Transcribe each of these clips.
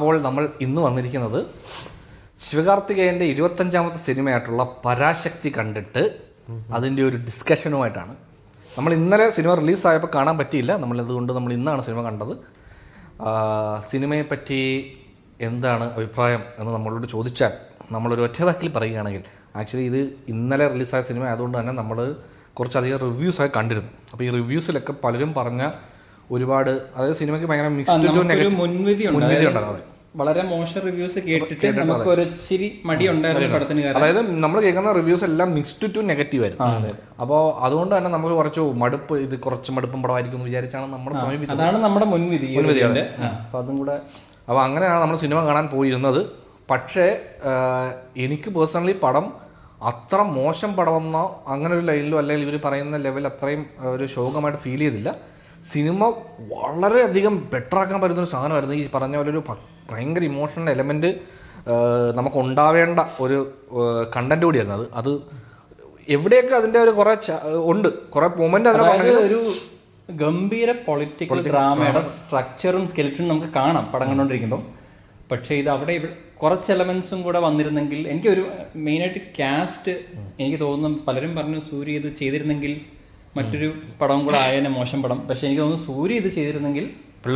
അപ്പോൾ നമ്മൾ ഇന്ന് വന്നിരിക്കുന്നത് ശിവകാർത്തികേയൻ്റെ 25ാമത്തെ സിനിമയായിട്ടുള്ള പരാശക്തി കണ്ടിട്ട് അതിൻ്റെ ഒരു ഡിസ്കഷനുമായിട്ടാണ്. നമ്മൾ ഇന്നലെ സിനിമ റിലീസായപ്പോൾ കാണാൻ പറ്റിയില്ല, നമ്മളതുകൊണ്ട് നമ്മൾ ഇന്നാണ് സിനിമ കണ്ടത്. സിനിമയെപ്പറ്റി എന്താണ് അഭിപ്രായം എന്ന് നമ്മളോട് ചോദിച്ചാൽ നമ്മളൊരു ഒറ്റവാക്കിൽ പറയുകയാണെങ്കിൽ, ആക്ച്വലി ഇത് ഇന്നലെ റിലീസായ സിനിമ ആയതുകൊണ്ട് തന്നെ നമ്മൾ കുറച്ചധികം റിവ്യൂസൊക്കെ കണ്ടിരുന്നു. അപ്പോൾ ഈ റിവ്യൂസിലൊക്കെ പലരും പറഞ്ഞ ഒരുപാട്, അതായത് സിനിമയ്ക്ക് ഭയങ്കര മിക്സ്ഡ് മുൻവിധി ഉണ്ടായിരുന്നു. വളരെ മോശം റിവ്യൂസ് കേട്ടിട്ട് നമുക്ക് ഒരിച്ചിരി മടി ഉണ്ടായിരുന്നു പടത്തിന്. അതായത് നമ്മൾ കേൾക്കുന്ന റിവ്യൂസ് എല്ലാം മിക്സ്ഡ് ടു നെഗറ്റീവ് ആയിരുന്നു. അപ്പോൾ അതുകൊണ്ട് തന്നെ നമുക്ക് കുറച്ച് മടുപ്പ്, ഇത് കുറച്ച് മടുപ്പും പടമായിരിക്കും എന്ന് വിചാരിച്ചാണ് നമ്മൾ സമീപിച്ചത്. അതാണ് നമ്മുടെ മുൻവിധി. അപ്പോൾ അതും കൂടെ, അപ്പോൾ അങ്ങനെയാണ് നമ്മൾ സിനിമ കാണാൻ പോയിരുന്നത്. പക്ഷേ എനിക്ക് പേഴ്സണലി പടം അത്ര മോശം പടമെന്നോ അങ്ങനെ ഒരു ലൈനിലോ അല്ലെങ്കിൽ ഇവർ പറയുന്ന ലെവൽ അത്രയും ഒരു ശോകമായിട്ട് ഫീൽ ചെയ്തില്ല. സിനിമ വളരെയധികം ബെറ്ററാക്കാൻ പറ്റുന്നൊരു സാധനമായിരുന്നു. ഈ പറഞ്ഞ പോലെ ഒരു ഭയങ്കര ഇമോഷണൽ എലമെൻറ്റ് നമുക്ക് ഉണ്ടാവേണ്ട ഒരു കണ്ടന്റ് കൂടിയായിരുന്നു. അത് എവിടെയൊക്കെ അതിൻ്റെ ഒരു കുറേ ഉണ്ട്, കുറേ മൊമെന്റ്. അതായത് ഒരു ഗംഭീര പൊളിറ്റിക്കൽ ഡ്രാമയുടെ സ്ട്രക്ചറും സ്കെലറ്റും നമുക്ക് കാണാം പടം കണ്ടുകൊണ്ടിരിക്കുമ്പം. പക്ഷേ ഇത് അവിടെ കുറച്ച് എലമെന്റ്സും കൂടെ വന്നിരുന്നെങ്കിൽ, എനിക്കൊരു മെയിനായിട്ട് കാസ്റ്റ് എനിക്ക് തോന്നുന്നു, പലരും പറഞ്ഞു സൂര്യ ഇത് ചെയ്തിരുന്നെങ്കിൽ മറ്റൊരു പടവും കൂടെ ആയതിനെ മോശം പടം. പക്ഷെ എനിക്ക് തോന്നുന്നു സൂര്യ ഇത് ചെയ്തിരുന്നെങ്കിൽ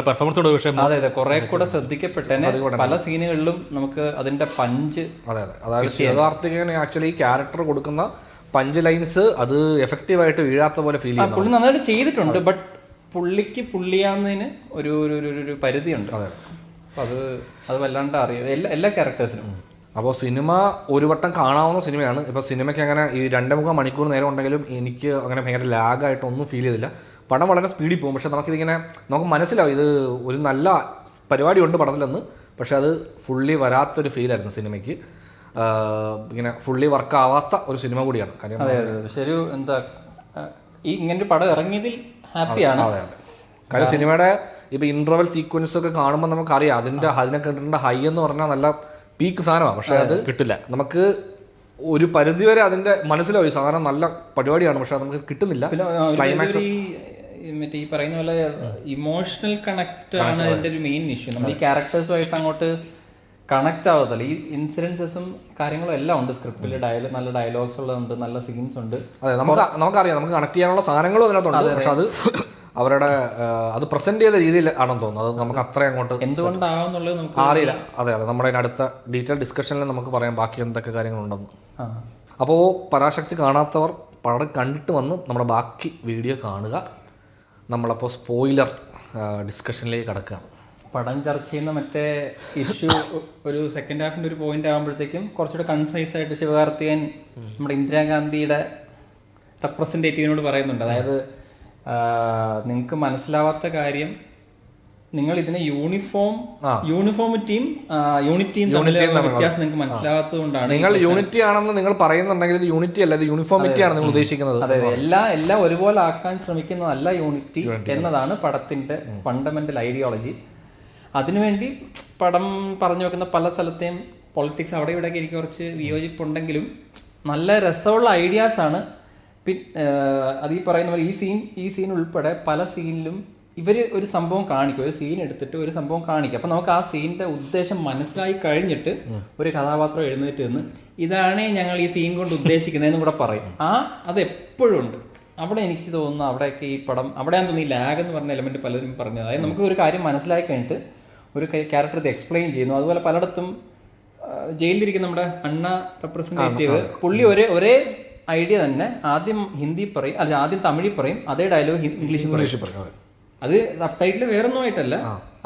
പെർഫോമൻസ്, അതെ അതെ, കുറെ കൂടെ ശ്രദ്ധിക്കപ്പെട്ടേനെ. പല സീനുകളിലും നമുക്ക് അതിന്റെ പഞ്ച്, അതായത് ശിവകാർത്തികേയൻ ആക്ച്വലി ക്യാരക്ടർ കൊടുക്കുന്ന പഞ്ച് ലൈൻസ് അത് എഫക്റ്റീവായിട്ട് വീഴാത്ത പോലെ ഫീൽ ചെയ്യുന്നു. പുള്ളി നന്നായിട്ട് ചെയ്തിട്ടുണ്ട്. ബട്ട് പുള്ളിക്ക് പുള്ളിയാവുന്നതിന് ഒരു ഒരു പരിധിയുണ്ട്. അത് വല്ലാണ്ട് അറിയാം എല്ലാ ക്യാരക്ടേഴ്സിനും. അപ്പോൾ സിനിമ ഒരു വട്ടം കാണാവുന്ന സിനിമയാണ്. ഇപ്പോൾ സിനിമയ്ക്ക് അങ്ങനെ ഈ 2.25 മണിക്കൂർ നേരം ഉണ്ടെങ്കിലും എനിക്ക് അങ്ങനെ ഭയങ്കര ലാഗായിട്ടൊന്നും ഫീൽ ചെയ്തില്ല. പടം വളരെ സ്പീഡിൽ പോകും. പക്ഷെ നമുക്കിതിങ്ങനെ നമുക്ക് മനസ്സിലാവും ഇത് ഒരു നല്ല പരിപാടിയുണ്ട് പടത്തിലെന്ന്. പക്ഷെ അത് ഫുള്ളി വരാത്തൊരു ഫീലായിരുന്നു സിനിമയ്ക്ക്. ഇങ്ങനെ ഫുള്ളി വർക്കാവാത്ത ഒരു സിനിമ കൂടിയാണ്. കാര്യം അതെ അതെ, പക്ഷെ ഒരു എന്താ, ഈ ഇങ്ങനെ പടം ഇറങ്ങിയതിൽ ഹാപ്പിയാണ്. അതെ അതെ, കാര്യം സിനിമയുടെ ഇപ്പോൾ ഇൻ്റർവൽ സീക്വൻസ് ഒക്കെ കാണുമ്പോൾ നമുക്കറിയാം അതിനെ കണ്ടിട്ടുണ്ട് ഹൈ എന്ന് പറഞ്ഞാൽ നല്ല പീക്ക് സാധനമാണ്. പക്ഷെ അത് കിട്ടില്ല. നമുക്ക് ഒരു പരിധിവരെ അതിന്റെ മനസ്സിലാവും ഈ സാധനം നല്ല പരിപാടിയാണ്, പക്ഷെ നമുക്ക് കിട്ടുന്നില്ല. ക്ലൈമാക്സ് മറ്റേ ഈ പറയുന്ന പോലെ ഇമോഷണൽ കണക്ട് ആണ് അതിന്റെ ഒരു മെയിൻ ഇഷ്യൂ. നമ്മൾ ഈ ക്യാരക്ടേഴ്സുമായിട്ട് അങ്ങോട്ട് കണക്ട് ആവത്തില്ല. ഈ ഇൻസിഡൻസസും കാര്യങ്ങളും എല്ലാം ഉണ്ട് സ്ക്രിപ്റ്റിൽ. നല്ല ഡയലോഗ്സ് ഉള്ളതുണ്ട്, നല്ല സീൻസ് ഉണ്ട്. അതെ, നമുക്കറിയാം, നമുക്ക് കണക്ട് ചെയ്യാനുള്ള സാധനങ്ങളും അതിനകത്തുണ്ട്. പക്ഷെ അത് അവരുടെ അത് പ്രസന്റ് ചെയ്ത രീതിയിൽ ആണെന്ന് തോന്നുന്നു. അത് നമുക്ക് അത്ര അങ്ങോട്ട് എന്തുകൊണ്ടാവുന്നുള്ളത് നമുക്ക് അറിയില്ല. അതെ അതെ, നമ്മുടെ അടുത്ത ഡീറ്റെയിൽ ഡിസ്കഷനിൽ നമുക്ക് പറയാം ബാക്കി എന്തൊക്കെ കാര്യങ്ങളുണ്ടെന്ന്. അപ്പോൾ പരാശക്തി കാണാത്തവർ പടം കണ്ടിട്ട് വന്ന് നമ്മുടെ ബാക്കി വീഡിയോ കാണുക. നമ്മളപ്പോൾ സ്പോയിലർ ഡിസ്കഷനിലേക്ക് കടക്കുകയാണ്. പടം ചർച്ച ചെയ്യുന്ന മറ്റേ ഇഷ്യൂ ഒരു സെക്കൻഡ് ഹാഫിന്റെ ഒരു പോയിന്റ് ആകുമ്പോഴത്തേക്കും കുറച്ചുകൂടെ കൺസൈസ് ആയിട്ട് ശിവകാർത്തികേയൻ നമ്മുടെ ഇന്ദിരാഗാന്ധിയുടെ റെപ്രസെന്റേറ്റീവിനോട് പറയുന്നുണ്ട്. അതായത് നിങ്ങൾക്ക് മനസ്സിലാവാത്ത കാര്യം, നിങ്ങൾ ഇതിനെ യൂണിഫോമിറ്റിയും തമ്മിലുള്ള വ്യത്യാസം നിങ്ങൾക്ക് മനസ്സിലാവാത്തത് കൊണ്ടാണ്. നിങ്ങൾ യൂണിറ്റി ആണെന്ന് നിങ്ങൾ പറയുന്നുണ്ടെങ്കിൽ ഇത് യൂണിറ്റി അല്ല, ഇത് യൂണിഫോമിറ്റി ആണ് നിങ്ങൾ ഉദ്ദേശിക്കുന്നത്. അതെ, എല്ലാം ഒരുപോലെ ആക്കാൻ ശ്രമിക്കുന്നതല്ല യൂണിറ്റി എന്നതാണ് പടത്തിന്റെ ഫണ്ടമെന്റൽ ഐഡിയോളജി. അതിനുവേണ്ടി പടം പറഞ്ഞു വെക്കുന്ന പല സ്ഥലത്തെയും പൊളിറ്റിക്സ് അവിടെ ഇവിടെയൊക്കെ എനിക്ക് കുറച്ച് വിയോജിപ്പുണ്ടെങ്കിലും നല്ല രസമുള്ള ഐഡിയാസ് ആണ്. അത് ഈ പറയുന്ന പോലെ ഈ സീൻ ഉൾപ്പെടെ പല സീനിലും ഇവർ ഒരു സംഭവം കാണിക്കും, ഒരു സീൻ എടുത്തിട്ട് ഒരു സംഭവം കാണിക്കും. അപ്പം നമുക്ക് ആ സീനിന്റെ ഉദ്ദേശം മനസ്സിലായി കഴിഞ്ഞിട്ട് ഒരു കഥാപാത്രം എഴുന്നേറ്റ് നിന്ന് ഇതാണ് ഞങ്ങൾ ഈ സീൻ കൊണ്ട് ഉദ്ദേശിക്കുന്നതെന്ന് കൂടെ പറയും. അത് എപ്പോഴും ഉണ്ട്. അവിടെ എനിക്ക് തോന്നുന്നു അവിടെയൊക്കെ ഈ പടം അവിടെയാന്ന് തോന്നി ലാഗ് എന്ന് പറഞ്ഞ എലമെന്റ് പലരും പറഞ്ഞത്. അതായത് നമുക്ക് ഒരു കാര്യം മനസ്സിലാക്കി കഴിഞ്ഞിട്ട് ഒരു ക്യാരക്ടർ ഇത് എക്സ്പ്ലെയിൻ ചെയ്യുന്നു. അതുപോലെ പലയിടത്തും ജയിലിലിരിക്കുന്ന നമ്മുടെ അണ്ണ റെപ്രസെന്റേറ്റീവ് പുള്ളി ഒരേ ഐഡിയ തന്നെ ആദ്യം ഹിന്ദി പറയും, അല്ല ആദ്യം തമിഴിൽ പറയും, അതേ ഡയലോഗ് ഇംഗ്ലീഷിൽ പറയും. അത് സബ് ടൈറ്റിൽ വേറൊന്നും ആയിട്ടല്ല.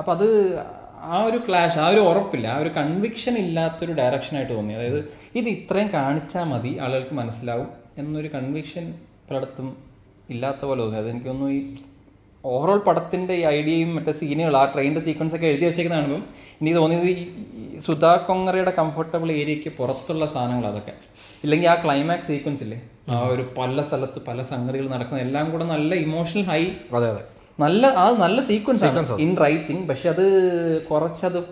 അപ്പൊ അത് ആ ഒരു ക്ലാഷ്, ആ ഒരു ഉറപ്പില്ല, ആ ഒരു കൺവിക്ഷൻ ഇല്ലാത്തൊരു ഡയറക്ഷനായിട്ട് തോന്നി. അതായത് ഇത് ഇത്രയും കാണിച്ചാൽ മതി ആളുകൾക്ക് മനസ്സിലാവും എന്നൊരു കൺവിക്ഷൻ പലയിടത്തും ഇല്ലാത്ത പോലെ തോന്നി. അതെനിക്ക് തോന്നുന്നു ഈ ഓവറോൾ പടത്തിന്റെ ഈ ഐഡിയയും മറ്റേ സീനുകൾ, ആ ട്രെയിനിന്റെ സീക്വൻസ് ഒക്കെ എഴുതി വെച്ചേക്കുന്ന കാണുമ്പോൾ എനിക്ക് തോന്നിയത് ഈ സുധാ കൊങ്ങറയുടെ കംഫർട്ടബിൾ ഏരിയക്ക് പുറത്തുള്ള സാധനങ്ങൾ അതൊക്കെ, ഇല്ലെങ്കിൽ ആ ക്ലൈമാക്സ് സീക്വൻസ് ഇല്ലേ, ആ ഒരു പല സ്ഥലത്ത് പല സംഗതികൾ നടക്കുന്ന എല്ലാം കൂടെ നല്ല ഇമോഷണൽ ഹൈ, നല്ല സീക്വൻസ് ആണ് ഇൻ റൈറ്റിംഗ്. പക്ഷെ അത്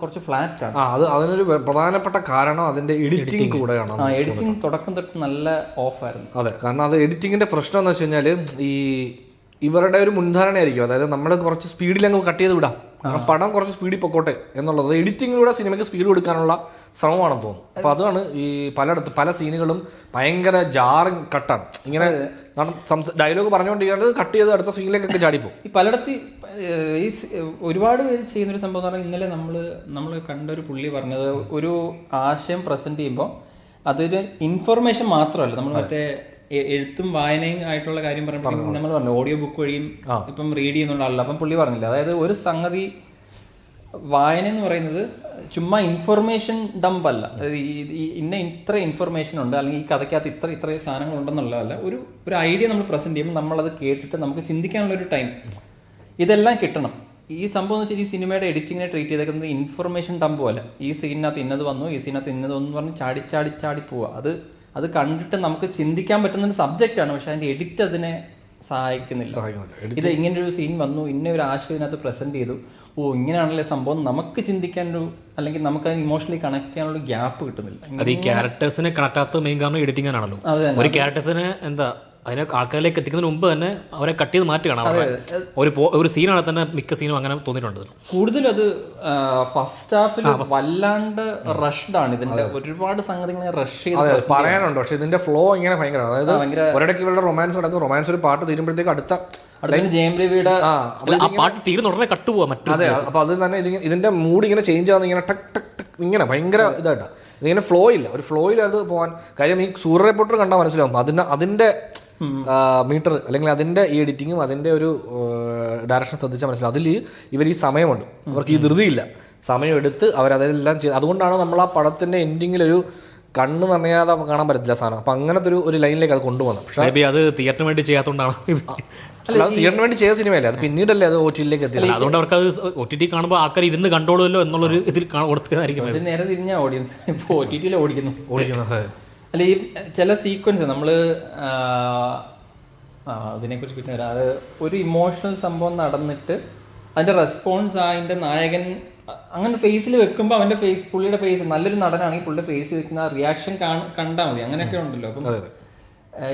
കുറച്ച് ഫ്ലാറ്റ് ആണ്. അതിനൊരു പ്രധാനപ്പെട്ട കാരണം അതിന്റെ എഡിറ്റിംഗ് കൂടെയാണ്. എഡിറ്റിംഗ് തുടക്കം തൊട്ട് നല്ല ഓഫ് ആയിരുന്നു. അതെ, കാരണം അത് എഡിറ്റിങ്ങിന്റെ പ്രശ്നം എന്ന് വെച്ച് കഴിഞ്ഞാല് ഈ ഇവരുടെ ഒരു മുൻധാരണയായിരിക്കും. അതായത് നമ്മൾ കുറച്ച് സ്പീഡിൽ അങ്ങ് കട്ട് ചെയ്ത് വിടാം, കാരണം പടം കുറച്ച് സ്പീഡിൽ പൊക്കോട്ടെ എന്നുള്ളത് എഡിറ്റിങ്ങിലൂടെ സിനിമയ്ക്ക് സ്പീഡ് കൊടുക്കാനുള്ള ശ്രമമാണെന്ന് തോന്നുന്നു. അപ്പോൾ അതാണ് ഈ പല സീനുകളും ഭയങ്കര ജാറിങ് കട്ടാണ്. ഇങ്ങനെ ഡയലോഗ് പറഞ്ഞുകൊണ്ടിരിക്കുന്നത് കട്ട് ചെയ്ത് അടുത്ത സീനിലേക്കൊക്കെ ചാടിപ്പോ. ഈ പലയിടത്ത് ഈ ഒരുപാട് പേര് ചെയ്യുന്നൊരു സംഭവം എന്ന് പറഞ്ഞാൽ ഇന്നലെ നമ്മൾ കണ്ടൊരു പുള്ളി പറഞ്ഞത്, ഒരു ആശയം പ്രസന്റ് ചെയ്യുമ്പോൾ അതൊരു ഇൻഫർമേഷൻ മാത്രമല്ല, നമ്മൾ മറ്റേ എഴുത്തും വായനയും ആയിട്ടുള്ള കാര്യം പറയുമ്പോൾ നമ്മൾ പറഞ്ഞു ഓഡിയോ ബുക്ക് വഴിയും ഇപ്പം റീഡ് ചെയ്യുന്നുള്ള ആളല്ല. അപ്പം പുള്ളി പറഞ്ഞില്ല, അതായത് ഒരു സംഗതി വായന എന്ന് പറയുന്നത് ചുമ്മാ ഇൻഫർമേഷൻ ഡംപ് അല്ല. അതായത് ഇത്ര ഇൻഫർമേഷൻ ഉണ്ട്, അല്ലെങ്കിൽ ഈ കഥയ്ക്കകത്ത് ഇത്ര സാധനങ്ങൾ ഉണ്ടെന്നുള്ളതല്ല. ഒരു ഐഡിയ നമ്മൾ പ്രസന്റ് ചെയ്യുമ്പോൾ നമ്മളത് കേട്ടിട്ട് നമുക്ക് ചിന്തിക്കാനുള്ളൊരു ടൈം ഇതെല്ലാം കിട്ടണം. ഈ സംഭവം എന്ന് വെച്ചാൽ ഈ സിനിമയുടെ എഡിറ്റിങ്ങിനെ ട്രീറ്റ് ചെയ്തേക്കുന്നത് ഇൻഫർമേഷൻ ഡംപ് പോലെ. ഈ സീനിനകത്ത് ഇന്നത് വന്നു, ഈ സീനകത്ത് ഇന്നത് വന്നു പറഞ്ഞ് ചാടി പോവുക. അത് കണ്ടിട്ട് നമുക്ക് ചിന്തിക്കാൻ പറ്റുന്ന ഒരു സബ്ജക്റ്റാണ്, പക്ഷെ അതിന്റെ എഡിറ്റ് അതിനെ സഹായിക്കുന്നില്ല. ഇത് ഇങ്ങനെ ഒരു സീൻ വന്നു, ഇന്ന ഒരു ആശയം ഇതിനകത്ത് പ്രസന്റ് ചെയ്തു, ഇങ്ങനെയാണല്ലേ സംഭവം, നമുക്ക് ചിന്തിക്കാനൊരു അല്ലെങ്കിൽ നമുക്ക് അതിന് ഇമോഷണലി കണക്ട് ചെയ്യാനുള്ള ഗ്യാപ്പ് കിട്ടുന്നില്ല. അത് ഈ ക്യാരക്ടേഴ്സിനെ കണക്ട് ആകാത്ത മെയിൻ കാരണം എഡിറ്റിംഗ് ആണല്ലോ. ഒരു ക്യാരക്ടേഴ്സിനെ അതിനെ ആൾക്കാരിലേക്ക് എത്തിക്കുന്നതിന് മുമ്പ് തന്നെ അവരെ കട്ട് ചെയ്ത് മാറ്റുകയാണ്. ഒരു സീനാണ് തന്നെ മിക്ക സീനും അങ്ങനെ തോന്നിയിട്ടുണ്ട്. കൂടുതലും അത് ഫസ്റ്റ് ഹാഫിൽ വല്ലാണ്ട് റഷ്ഡ് ആണ്. ഇതിന്റെ ഒരുപാട് സംഗതികൾ റഷ് ചെയ്ത് പറയാനുണ്ട്. പക്ഷെ ഇതിന്റെ ഫ്ലോ ഇങ്ങനെ ഭയങ്കര, അതായത് ഒരിടയ്ക്ക് ഇവരുടെ റൊമാൻസ് നടക്കും, റൊമാൻസ് ഒരു പാട്ട് തീരുമ്പോഴത്തേക്ക് അടുത്ത ജയം രവിയുടെ പാട്ട് തീരുന്ന ഉടനെ കട്ട് പോവാ മറ്റു. അതെ, അപ്പൊ അത് തന്നെ ഇതിന്റെ മൂഡ് ഇങ്ങനെ ചേഞ്ച് ആവുന്ന ഇങ്ങനെ ടക്ക് ടക്ക് ടക്ക് ഇങ്ങനെ ഭയങ്കര ഇതായിട്ടാ. ഇതിങ്ങനെ ഫ്ലോ ഇല്ല, ഒരു ഫ്ലോയിൽ അത് പോകാൻ കാര്യം. ഈ സൂര്യ റിപ്പോർട്ടർ കണ്ടാൽ മനസ്സിലാവും അതിന്റെ മീറ്റർ അല്ലെങ്കിൽ അതിന്റെ ഈ എഡിറ്റിങ്ങും അതിന്റെ ഒരു ഡയറക്ഷൻ ശ്രദ്ധിച്ചാൽ മനസ്സിലാവും. അതിൽ ഇവർ ഈ സമയമുണ്ട്, അവർക്ക് ഈ ധൃതിയില്ല, സമയം എടുത്ത് അവരതെല്ലാം ചെയ്ത്. അതുകൊണ്ടാണ് നമ്മൾ ആ പടത്തിന്റെ എൻഡിങ്ങിൽ ഒരു കണ്ണ് നനയാതെ കാണാൻ പറ്റത്തില്ല സാധനം. അപ്പൊ അങ്ങനത്തെ ഒരു ലൈനിലേക്ക് അത് കൊണ്ടുവന്നു. പക്ഷേ അത് തിയേറ്ററിന് വേണ്ടി ചെയ്യാത്തതുകൊണ്ടാണ്. അത് തിയേറ്ററിന് വേണ്ടി ചെയ്ത സിനിമയല്ലേ, അത് പിന്നീടല്ലേ അത് OTT-ലേക്ക് എത്തില്ല. അതുകൊണ്ട് അവർക്ക് അത് OTT കാണുമ്പോൾ ആൾക്കാർ ഇരുന്ന് കണ്ടോളുമല്ലോ എന്നുള്ളൊരു ഇതിൽ കൊടുക്കുന്നതായിരിക്കും. നേരെ തിരിഞ്ഞ ഓഡിയൻസ് ഇപ്പോൾ OTT-യിൽ ഓടിക്കുന്നു. അല്ല, ഈ ചില സീക്വൻസ് നമ്മൾ അതിനെക്കുറിച്ച് പിന്നെ വരാം. അത് ഒരു ഇമോഷണൽ സംഭവം നടന്നിട്ട് അതിന്റെ റെസ്പോൺസ് അതിന്റെ നായകൻ അങ്ങനെ ഫേസിൽ വെക്കുമ്പോൾ അവന്റെ പുള്ളിയുടെ ഫേസ് നല്ലൊരു നടനാണെങ്കിൽ പുള്ളിയുടെ ഫേസ് വെക്കുന്ന റിയാക്ഷൻ കണ്ടാൽ മതി. അങ്ങനെയൊക്കെ ഉണ്ടല്ലോ. അപ്പം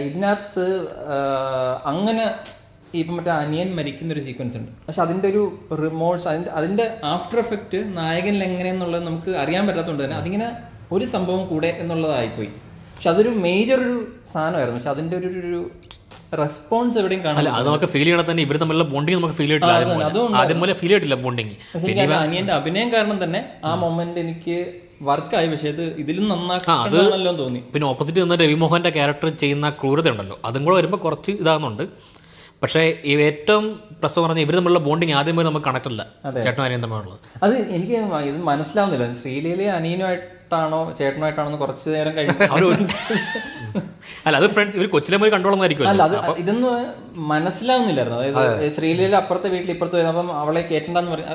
ഇതിനകത്ത് അങ്ങനെ ഇപ്പം മറ്റേ അനിയൻ മരിക്കുന്ന ഒരു സീക്വൻസ് ഉണ്ട്, പക്ഷെ അതിന്റെ ഒരു റിമോഴ്സ് അതിന്റെ ആഫ്റ്റർ എഫക്റ്റ് നായകനിൽ എങ്ങനെയെന്നുള്ളത് നമുക്ക് അറിയാൻ പറ്റാത്തതുകൊണ്ട് തന്നെ അതിങ്ങനെ ഒരു സംഭവം കൂടെ എന്നുള്ളതായിപ്പോയി. പക്ഷെ അതൊരു മേജർ ഒരു സാധനമായിരുന്നു. പക്ഷെ അതിന്റെ ഒരു റെസ്പോൺസ് എവിടെയും കാണില്ല. അത് നമുക്ക് ഫീൽ ചെയ്യണം തന്നെ. ഇവർ തമ്മിലുള്ള ബോണ്ടിങ് നമുക്ക് ഫീൽ ചെയ്തിട്ടില്ല, ആദ്യം പോലെ ഫീൽ ചെയ്തിട്ടില്ല ബോണ്ടിങ്. അനിയന്റെ അഭിനയം കാരണം തന്നെ ആ മൊമെന്റ് എനിക്ക് വർക്കായി. പക്ഷെ ഇതിലും നന്നാക്കാണല്ലോ തോന്നി. പിന്നെ ഓപ്പോസിറ്റ് നിന്ന് രവിമോഹന്റെ ക്യാരക്ടർ ചെയ്യുന്ന ക്രൂരത ഉണ്ടല്ലോ, അതും കൂടെ വരുമ്പോൾ കുറച്ച് ഇതാകുന്നുണ്ട്. പക്ഷേ ഏറ്റവും പ്രശ്നം പറഞ്ഞാൽ ഇവർ തമ്മിലുള്ള ബോണ്ടിങ് ആദ്യം പോയി നമുക്ക് കണക്ട് അല്ല, ചേട്ടനും അനിയനും തമ്മിലുള്ളത്. അത് എനിക്ക് ഇത് മനസ്സിലാവുന്നില്ല. ശ്രീലീലയെ അനിയനുമായിട്ടാണോ ചേട്ടനുമായിട്ടാണോ കുറച്ച് നേരം കഴിഞ്ഞു അല്ല, അത് ഫ്രണ്ട്സ് ഇവർ കൊച്ചിലെ പോയി കണ്ടോളുന്നതായിരിക്കും. അല്ല, അത് ഇതൊന്നും മനസ്സിലാവുന്നില്ലായിരുന്നു. അതായത് ശ്രീലീല അപ്പുറത്തെ വീട്ടിൽ ഇപ്പുറത്ത് വരുന്ന അപ്പം അവളെ കേട്ടണ്ടെന്ന് പറയും.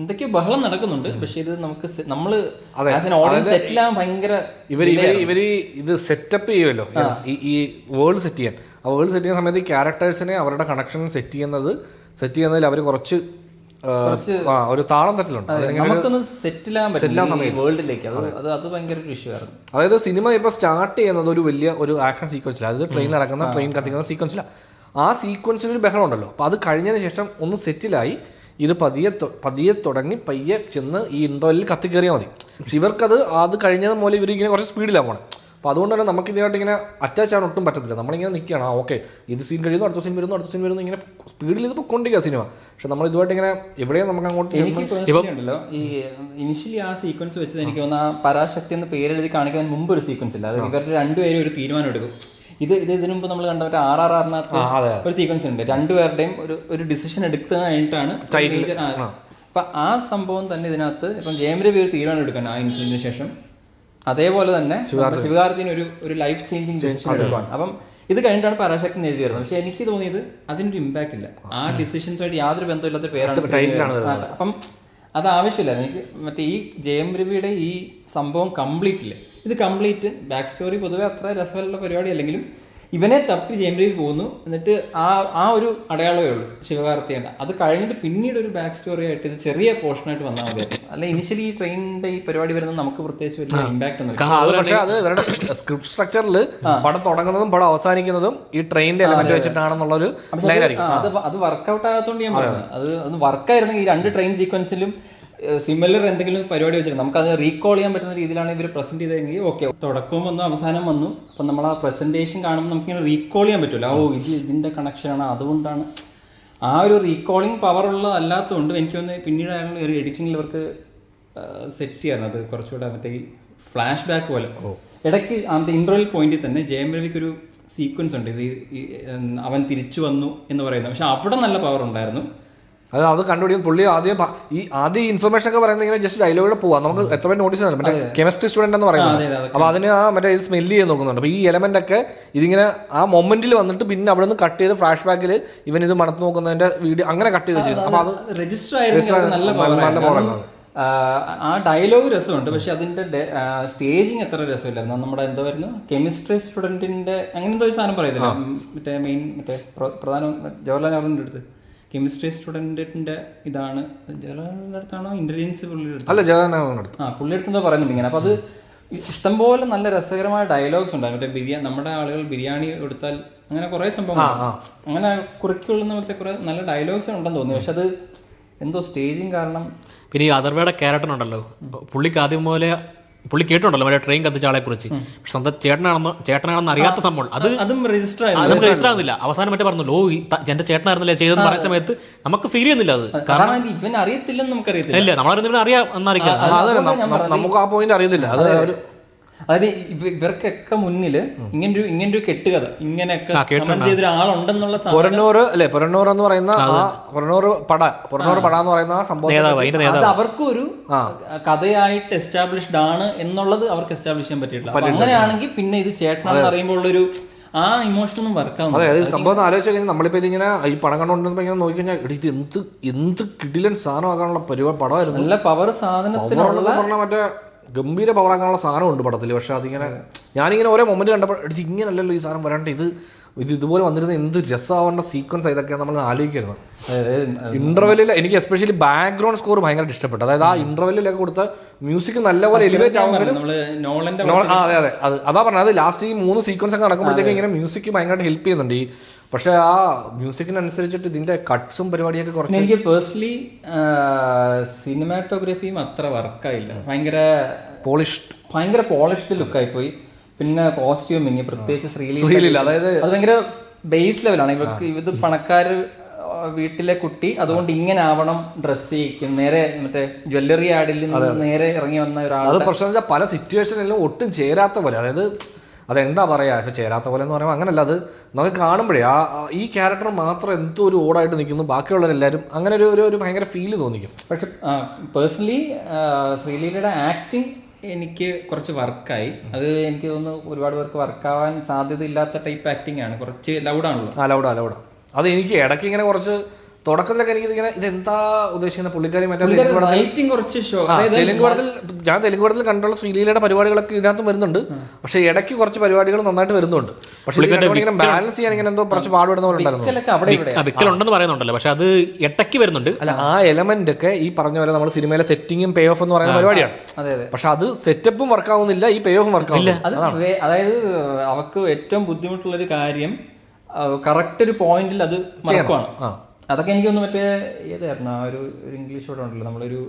എന്തൊക്കെയോ ബഹളം നടക്കുന്നുണ്ട്. പക്ഷെ ഇത് നമുക്ക് നമ്മള് സെറ്റിൽ ആവാൻ ഭയങ്കര ഇവര് ഇത് സെറ്റപ്പ് ചെയ്യുമല്ലോ, ഈ വേൾഡ് സെറ്റ് ചെയ്യാൻ. ആ വേൾഡ് സെറ്റ് ചെയ്യുന്ന സമയത്ത് ഈ ക്യാരക്ടേഴ്സിനെ അവരുടെ കണക്ഷൻ സെറ്റ് ചെയ്യുന്നതിൽ അവർ കുറച്ച് ഒരു താളം തട്ടിലുണ്ട്. നമുക്കൊന്ന് സെറ്റിൽ ആവാൻ പറ്റില്ല വേൾഡിലേക്ക്. അത് ഭയങ്കര ഒരു ഇഷ്യൂ ആയിരുന്നു. അതായത് സിനിമ ഇപ്പൊ സ്റ്റാർട്ട് ചെയ്യുന്നത് ഒരു വലിയ ഒരു ആക്ഷൻ സീക്വൻസിലാണ്. അതായത് ട്രെയിൻ നടക്കുന്ന ട്രെയിൻ കത്തിക്കുന്ന സീക്വൻസിലാണ്. ആ സീക്വൻസിൽ ഒരു ബഹളം ഉണ്ടല്ലോ. അപ്പൊ അത് കഴിഞ്ഞതിന് ശേഷം ഒന്ന് സെറ്റിലായി ഇത് പതിയെ തുടങ്ങി പയ്യെ ചെന്ന് ഈ ഇൻട്രോയിൽ കത്തിക്കേറിയാൽ മതി. പക്ഷെ അത് കഴിഞ്ഞത് പോലെ ഇവരിങ്ങനെ കുറച്ച് സ്പീഡിലാണ് പോകണം. അപ്പോൾ അതുകൊണ്ട് തന്നെ നമുക്ക് ഇതിനായിട്ട് ഇങ്ങനെ അറ്റാച്ച് ആവാൻ ഒട്ടും പറ്റത്തില്ല. നമ്മളിങ്ങനെ നിൽക്കുകയാണ്, ഓക്കെ ഇത് സീൻ കഴിയുന്നു, അടുത്ത സീൻ വരുന്നു, ഇങ്ങനെ സ്പീഡിൽ ഇത് പൊക്കൊണ്ടിരിക്കുക സിനിമ. പക്ഷെ നമ്മൾ ഇതുമായിട്ട് ഇങ്ങനെ എവിടെയും നമുക്ക് അങ്ങോട്ട് ഉണ്ടല്ലോ. ഈ ഇനിഷ്യലി ആ സീക്വൻസ് വെച്ചത് എനിക്ക് തോന്നുന്നു ആ പരാശക്തി എന്ന് പേരെഴുതി കാണിക്കുന്നതിന് മുമ്പ് ഒരു സീക്വൻസ് ഇല്ല. അതായത് ഇവരുടെ രണ്ടുപേരും ഒരു തീരുമാനം എടുക്കും. ഇതിനു മുമ്പ് നമ്മൾ കണ്ട മറ്റേ RRRനകത്ത് ഒരു സീക്വൻസ് ഉണ്ട്. രണ്ടുപേരുടെയും ഒരു ഡിസിഷൻ എടുത്തത് കഴിഞ്ഞിട്ടാണ്. അപ്പൊ ആ സംഭവം തന്നെ ഇതിനകത്ത് ഇപ്പം ജയം രവി ഒരു തീരുമാനം എടുക്കണം ആ ഇൻസിഡന്റിന് ശേഷം. അതേപോലെ തന്നെ ശിവകാർത്തിന് ഒരു ലൈഫ് ചേഞ്ചിങ് ഡിസിഷൻ എടുക്കുകയാണ്. അപ്പം ഇത് കഴിഞ്ഞിട്ടാണ് പരാശക്തി എഴുതി വരുന്നത്. പക്ഷെ എനിക്ക് തോന്നിയത് അതിനൊരു ഇമ്പാക്ട് ഇല്ല. ആ ഡിസിഷൻസുമായിട്ട് യാതൊരു ബന്ധമില്ലാത്ത പേരാണ്. അപ്പം അത് ആവശ്യമില്ല എനിക്ക്. മറ്റേ ഈ ജയം രവിയുടെ ഈ സംഭവം കംപ്ലീറ്റ് ഇല്ല. ഇത് കംപ്ലീറ്റ് ബാക്ക് സ്റ്റോറി പൊതുവെ അത്ര രസമുള്ള പരിപാടി അല്ലെങ്കിലും ഇവനെ തപ്പി ജയം രവി പോകുന്നു. എന്നിട്ട് ആ ഒരു അടയാളമേ ഉള്ളൂ ശിവകാർത്തികേയൻ്റെ. അത് കഴിഞ്ഞിട്ട് പിന്നീട് ഒരു ബാക്ക് സ്റ്റോറി ആയിട്ട് ഇത് ചെറിയ പോർഷനായിട്ട് വന്നാൽ മതിയായിരുന്നു. അല്ല ഇനിഷ്യലി ഈ ട്രെയിനിന്റെ ഈ പരിപാടി വരുന്നത് നമുക്ക് പ്രത്യേകിച്ച് വലിയ ഇമ്പാക്ട് ഒന്നും. പക്ഷേ അത് ഇവരുടെ സ്ക്രിപ്റ്റ് സ്ട്രക്ചറിൽ പടം തുടങ്ങുന്നതും പടം അവസാനിക്കുന്നതും ഈ ട്രെയിനിന്റെ എലമെന്റ് വെച്ചിട്ടാണെന്നുള്ളൊരു ലൈനായിരിക്കും. അത് വർക്കൗട്ട് ആകാത്തോണ്ട് ഞാൻ പറഞ്ഞത് അത് വർക്കായിരുന്നെങ്കിൽ ഈ 2 ട്രെയിൻ സീക്വൻസിലും സിമിലർ എന്തെങ്കിലും പരിപാടി വെച്ചിട്ട് നമുക്ക് അത് റീകോൾ ചെയ്യാൻ പറ്റുന്ന രീതിയിലാണ് ഇവർ പ്രസന്റ് ചെയ്തതെങ്കിൽ ഓക്കെ. തുടക്കവും വന്നു അവസാനം വന്നു. അപ്പം നമ്മൾ ആ പ്രസന്റേഷൻ കാണുമ്പോൾ നമുക്കിങ്ങനെ റീകോൾ ചെയ്യാൻ പറ്റില്ല. ഇതിന്റെ കണക്ഷനാണ്, അതുകൊണ്ടാണ്. ആ ഒരു റീകോളിംഗ് പവർ ഉള്ളതല്ലാത്തതുകൊണ്ട് എനിക്ക് തോന്നുന്നു പിന്നീട് ഒരു എഡിറ്റിംഗിൽ ഇവർക്ക് സെറ്റ് ചെയ്യാറുണ്ട് അത് കുറച്ചുകൂടെ മറ്റേ ഈ ഫ്ലാഷ് ബാക്ക് പോലെ. ഇടയ്ക്ക് അതിന്റെ ഇന്റർവെൽ പോയിന്റിൽ തന്നെ ജയം രവിക്ക് ഒരു സീക്വൻസ് ഉണ്ട്, ഇത് അവൻ തിരിച്ചു വന്നു എന്ന് പറയുന്നത്. പക്ഷെ അവിടെ നല്ല പവർ ഉണ്ടായിരുന്നു. അത് കണ്ടുപിടിക്കും പുള്ളി ആദ്യം ഇൻഫർമേഷൻ ഒക്കെ പറയുന്നത് ഇങ്ങനെ ജസ്റ്റ് ഡയലോഗിലൂടെ പോവാം. നമുക്ക് എത്ര പേര് നോട്ടീസ് ചെയ്യണം, മറ്റേ കെമിസ്ട്രി സ്റ്റുഡന്റ് എന്ന് പറയുന്നത്. അപ്പൊ അതിന് മറ്റേ ഇത് സ്മെല്ല് ചെയ്ത് നോക്കുന്നുണ്ട്. അപ്പൊ ഈ എലമെന്റ് ഒക്കെ ഇതിങ്ങനെ ആ മൊമെന്റിൽ വന്നിട്ട് പിന്നെ അവിടെ നിന്ന് കട്ട് ചെയ്ത് ഫ്ലാഷ് ബാക്കിൽ ഇവൻ ഇത് മണത്ത് നോക്കുന്നതിന്റെ വീഡിയോ അങ്ങനെ കട്ട് ചെയ്ത് വെച്ചിരുന്നു. അപ്പൊ അത് രജിസ്റ്റർ ആയിരുന്നു, നല്ല പവർ. ആ ഡയലോഗ് രസമുണ്ട്, പക്ഷെ അതിന്റെ സ്റ്റേജിങ് എത്ര രസമില്ലായിരുന്നു. നമ്മുടെ എന്തായിരുന്നു കെമിസ്ട്രി സ്റ്റുഡന്റിന്റെ അങ്ങനെ എന്തോ ഒരു സാധനം പറയത്തില്ല, മറ്റേ മെയിൻ മറ്റേ പ്രധാന ജവഹർലാൽ നെഹ്റുവിന്റെ അടുത്ത് കെമിസ്ട്രി സ്റ്റുഡന്റിന്റെ ഇതാണ്. ജവഹർലാലിന്റെ അടുത്താണോ ഇന്റലിജൻസ് പുള്ളി അടുത്തെന്തോ പറയുന്നുണ്ട് ഇങ്ങനെ. അപ്പൊ അത് ഇഷ്ടംപോലെ നല്ല രസകരമായ ഡയലോഗ്സ് ഉണ്ടായിരുന്നു. മറ്റേ നമ്മുടെ ആളുകൾ ബിരിയാണി എടുത്താൽ അങ്ങനെ കുറെ സംഭവം അങ്ങനെ കുറിക്കൊള്ളുന്ന പോലത്തെ കുറെ നല്ല ഡയലോഗ്സ് ഉണ്ടെന്ന് തോന്നി. പക്ഷെ അത് എന്തോ സ്റ്റേജിങ് കാരണം. പിന്നെ ഈ അതർവയുടെ ക്യാരക്ടർ ഉണ്ടല്ലോ, പുള്ളിക്ക് ആദ്യം പോലെ പുള്ളി കേട്ടുണ്ടല്ലോ മറ്റേ ട്രെയിൻ കത്തിച്ച ആളെ കുറിച്ച്. പക്ഷെ സ്വന്തം ചേട്ടനാണെന്ന് അറിയാത്ത സംഭവം അതും രജിസ്റ്റർ ആകുന്നില്ല. അവസാനം മറ്റേ പറഞ്ഞു ലോ എന്റെ ചേട്ടനായിരുന്നല്ലേ ചെയ്തെന്ന് പറയുന്ന സമയത്ത് നമുക്ക് ഫീൽ ചെയ്യുന്നില്ല. അത് കാരണം ഇവൻ അറിയത്തില്ലെന്ന് നമുക്കറിയത്തില്ല. ഇല്ല, നമ്മളറിയുന്ന അറിയാം എന്നറിയിക്കാം, നമുക്ക് ആ പോയിന്റ് അറിയത്തില്ല. അതായത് ഇവർക്കൊക്കെ മുന്നില് ഇങ്ങനൊരു കെട്ടുകഥ ഇങ്ങനെയൊക്കെ ചെയ്ത ഒരാളുണ്ടെന്നുള്ള പുറന്നൂർ എന്ന് പറയുന്ന പുറന്നൂർ പട എന്ന് പറയുന്ന സംഭവം അത് അവർക്കും ഒരു കഥയായിട്ട് എസ്റ്റാബ്ലിഷ്ഡ് ആണ് എന്നുള്ളത് അവർക്ക് എസ്റ്റാബ്ലിഷ് ചെയ്യാൻ പറ്റിയിട്ടില്ല. അങ്ങനെയാണെങ്കിൽ പിന്നെ ഇത് ചേട്ടനാണെന്ന് അറിയുമ്പോൾ ഉള്ളൊരു ആ ഇമോഷൻ ഒന്നും വർക്കാവും. അതെ, സംഭവം ആലോചിച്ച് കഴിഞ്ഞാൽ നമ്മളിപ്പോ ഇതിങ്ങനെ ഈ പടം കണ്ടുകൊണ്ടിരുന്നപ്പോ ഇങ്ങനെ നോക്കി കഴിഞ്ഞാൽ ഇത് എന്ത് കിടിലൻ സാധനമാക്കാനുള്ള പരിപാടി പടമായിരുന്നു. നല്ല പവർ സാധനത്തിനുള്ള മറ്റേ ഗംഭീര പവറാക്കാനുള്ള സാധനമുണ്ട് പടത്തിൽ. പക്ഷെ അതിങ്ങനെ ഞാനിങ്ങനെ ഓരോ മൊമെന്റ് കണ്ടപ്പോൾ ഇങ്ങനല്ലല്ലോ ഈ സാധനം വരാണ്ട്, ഇത് ഇതുപോലെ വന്നിരുന്ന എന്ത് രസമാവേണ്ട സീക്വൻസ് ഇതൊക്കെയാണ് നമ്മൾ ആലോചിക്കുന്നത്. ഇന്റർവെല്ലിൽ എനിക്ക് എസ്പെഷ്യലി ബാക്ക്ഗ്രൗണ്ട് സ്കോർ ഭയങ്കര ഇഷ്ടപ്പെട്ടു. അതായത് ആ ഇന്റർവെല്ലിലൊക്കെ കൊടുത്ത മ്യൂസിക് നല്ലപോലെ എലിവേറ്റ് ആവുമെങ്കിലും അതെ അതാ പറഞ്ഞത്. അത് ലാസ്റ്റ് ഈ 3 സീക്വൻസ് ഒക്കെ നടക്കുമ്പോഴത്തേക്കും ഇങ്ങനെ മ്യൂസിക് ഭയങ്കരമായിട്ട് ഹെൽപ്പ് ചെയ്യുന്നുണ്ട് ഈ. പക്ഷെ ആ മ്യൂസിക്കിനനുസരിച്ചിട്ട് ഇതിന്റെ കട്ട്സും പരിപാടിയൊക്കെ കുറച്ച് എനിക്ക് പേഴ്സണലി സിനിമാറ്റോഗ്രഫിയും അത്ര വർക്കായില്ല. ഭയങ്കര പോളിഷ്ഡ് ലുക്കായി പോയി. പിന്നെ കോസ്റ്റ്യൂമിങ് പ്രത്യേകിച്ച് ശ്രീലീല അതായത് അത് ഭയങ്കര ബേസ് ലെവലാണ്. ഇത് പണക്കാര് വീട്ടിലെ കുട്ടി, അതുകൊണ്ട് ഇങ്ങനെ ആവണം ഡ്രസ് ചെയ്യിക്കും. നേരെ മറ്റേ ജ്വല്ലറി ആഡിൽ നിന്ന് നേരെ ഇറങ്ങി വന്ന ഒരാൾ. അത് പ്രശ്നം വെച്ചാൽ പല സിറ്റുവേഷനിലും ഒട്ടും ചേരാത്ത പോലെ, അതായത് അതെന്താ പറയാ ഇപ്പൊ ചേരാത്ത പോലെ എന്ന് പറയുമ്പോൾ അങ്ങനല്ല. അത് നമുക്ക് കാണുമ്പോഴേ ഈ ക്യാരക്ടർ മാത്രം എന്തോ ഒരു ഓടായിട്ട് നിൽക്കുന്നു, ബാക്കിയുള്ളവരെല്ലാവരും അങ്ങനെ ഒരു ഭയങ്കര ഫീല് തോന്നിക്കും. പക്ഷെ പേഴ്സണലി ശ്രീലീലയുടെ ആക്ടിങ് എനിക്ക് കുറച്ച് വർക്കായി. അത് എനിക്ക് തോന്നുന്നു ഒരുപാട് പേർക്ക് വർക്കാവാൻ സാധ്യത ഇല്ലാത്ത ടൈപ്പ് ആക്ടിങ് ആണ്. കുറച്ച് ലൗഡാണല്ലോ. ലൗഡാ അത് എനിക്ക് ഇടയ്ക്ക് ഇങ്ങനെ കുറച്ച് തുടക്കത്തിലൊക്കെ എനിക്ക് ഇങ്ങനെ ഇതെന്താ ഉദ്ദേശിക്കുന്ന പുള്ളിക്കാരി മറ്റേ ഞാൻ തെലുങ്ക് പടത്തിൽ കണ്ടുള്ള ശ്രീലീലയുടെ പരിപാടികളൊക്കെ ഇതിനകത്തും വരുന്നുണ്ട്. പക്ഷെ ഇടയ്ക്ക് കുറച്ച് പരിപാടികൾ നന്നായിട്ട് വരുന്നുണ്ട്. പക്ഷെ ഇങ്ങനെ ബാലൻസ് ചെയ്യാൻ ഇങ്ങനെ എന്തോ കുറച്ച് പാടുപെടുന്ന പോലെ ഉണ്ടെന്ന് പറയുന്നുണ്ടല്ലോ. പക്ഷെ അത് ഇടയ്ക്ക് വരുന്നുണ്ട്. അല്ല, ആ എലമെന്റ് ഒക്കെ ഈ പറഞ്ഞ പോലെ നമ്മൾ സിനിമയിലെ സെറ്റിങ്ങും പേ ഓഫ് എന്ന് പറയുന്ന പരിപാടിയാണ്. പക്ഷെ അത് സെറ്റപ്പും വർക്കാവുന്നില്ല, ഈ പേ ഓഫും വർക്കാവുന്നില്ല. അതായത് അവർക്ക് ഏറ്റവും ബുദ്ധിമുട്ടുള്ള ഒരു കാര്യം കറക്റ്റ് ഒരു പോയിന്റിൽ അത് മറക്കുവാണ്. അതൊക്കെ എനിക്കൊന്ന് മറ്റേ ഏതായിരുന്നു ആ ഒരു ഇംഗ്ലീഷ് വേർഡ് ഉണ്ടല്ലോ, നമ്മളൊരു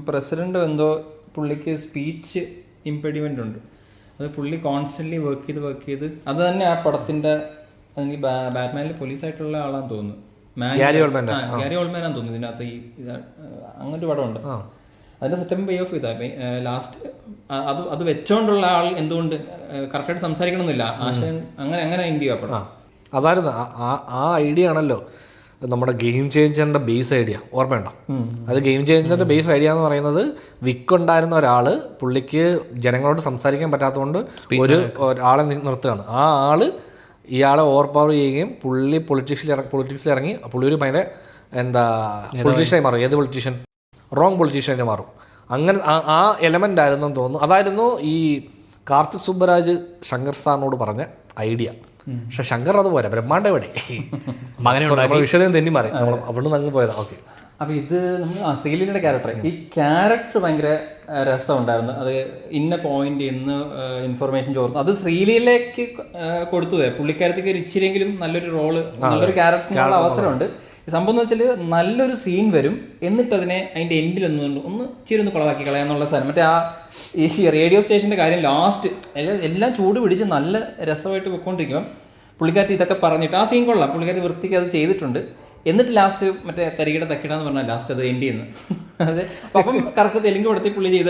പ്രസിഡന്റ് എന്തോ പുള്ളിക്ക് സ്പീച്ച് ഇംപെഡിമെന്റ് ഉണ്ട്. അത് പുള്ളി കോൺസ്റ്റന്റ്ലി വർക്ക് ചെയ്ത് അത് തന്നെ ആ പടത്തിന്റെ എനിക്ക് ബാറ്റ്മാനിൽ പോലീസായിട്ടുള്ള ആളാന്ന് തോന്നുന്നു, ഗ്യാരി ഓൾമാനാന്ന് തോന്നുന്നു ഇതിനകത്ത്. ഈ അങ്ങനൊരു പടമുണ്ട്, അതിന്റെ സെറ്റപ്പ് പേ ഓഫ് ചെയ്താ ലാസ്റ്റ് അത് വെച്ചോണ്ടുള്ള ആൾ എന്തുകൊണ്ട് കറക്റ്റായിട്ട് സംസാരിക്കണമെന്നില്ല, ആശയം അങ്ങനെ ഇന്ത്യ പടം. അതായിരുന്നു ആ ഐഡിയ ആണല്ലോ നമ്മുടെ ഗെയിം ചേഞ്ചറിന്റെ ബേസ് ഐഡിയ, ഓർമ്മയുണ്ടോ? അത് ഗെയിം ചേഞ്ചറിന്റെ ബേസ് ഐഡിയ എന്ന് പറയുന്നത് വിക്ക് ഉണ്ടായിരുന്ന ഒരാള് പുള്ളിക്ക് ജനങ്ങളോട് സംസാരിക്കാൻ പറ്റാത്തതുകൊണ്ട് ഒരാളെ നിർത്തുകയാണ്. ആ ആള് ഇയാളെ ഓവർ പവർ ചെയ്യുകയും പുള്ളി പൊളിറ്റിക്സിൽ ഇറങ്ങി പുള്ളി ഒരു ഭയങ്കര പൊളിറ്റീഷ്യനായി മാറും. ഏത് പൊളിറ്റീഷ്യൻ? റോങ് പൊളിറ്റീഷ്യനായി മാറും. അങ്ങനെ ആ എലമെന്റ് ആയിരുന്നു തോന്നുന്നു. അതായിരുന്നു ഈ കാർത്തിക് സുബ്ബരാജ് ശങ്കർ സാറിനോട് പറഞ്ഞ ഐഡിയ. പക്ഷെ ശങ്കർ അത് പോരാ, ബ്രഹ്മാണ്ട എവിടെ മകനെ വിഷയം തെന്നി മാറി, നമ്മൾ അവിടെ നിന്ന് അങ്ങ് പോയതാ. ഓക്കെ, അപ്പൊ ഇത് നമ്മൾ ശ്രീലീലയുടെ ക്യാരക്ടർ, ഈ ക്യാരക്ടർ ഭയങ്കര രസമുണ്ടായിരുന്നു. അത് ഇന്ന പോയിന്റ് ഇന്ന് ഇൻഫർമേഷൻ ചോർന്നു, അത് ശ്രീലീലയ്ക്ക് കൊടുത്തു. പുള്ളിക്കാരത്തേക്ക് ഒരു ഇച്ചിരിയെങ്കിലും നല്ലൊരു റോള്, നല്ലൊരു ക്യാരക്ടറിനുള്ള അവസരമുണ്ട്. സംഭവം എന്ന് വെച്ചാൽ നല്ലൊരു സീൻ വരും, എന്നിട്ട് അതിന്റെ എൻഡിലൊന്ന് ഇച്ചിരി ഒന്ന് കുളവാക്കി കളയാന്നുള്ള സാധനം. മറ്റേ ഈ റേഡിയോ സ്റ്റേഷന്റെ കാര്യം ലാസ്റ്റ് എല്ലാം ചൂട് പിടിച്ച് നല്ല രസമായിട്ട് പൊയ്ക്കൊണ്ടിരിക്കുമ്പം പുള്ളിക്കാരത്തി ഇതൊക്കെ പറഞ്ഞിട്ട് ആ സീൻ കൊള്ളാം, പുള്ളിക്കാരത്തി വൃത്തിക്ക് അത് ചെയ്തിട്ടുണ്ട്. എന്നിട്ട് ലാസ്റ്റ് മറ്റേ തരികിട തക്കിടാന്ന് പറഞ്ഞാൽ ലാസ്റ്റ് അത് എൻഡ് ചെയ്യുന്നു. അപ്പം കറക്റ്റ് തെലുങ്ക് പടത്തിൽ പുള്ളി ചെയ്ത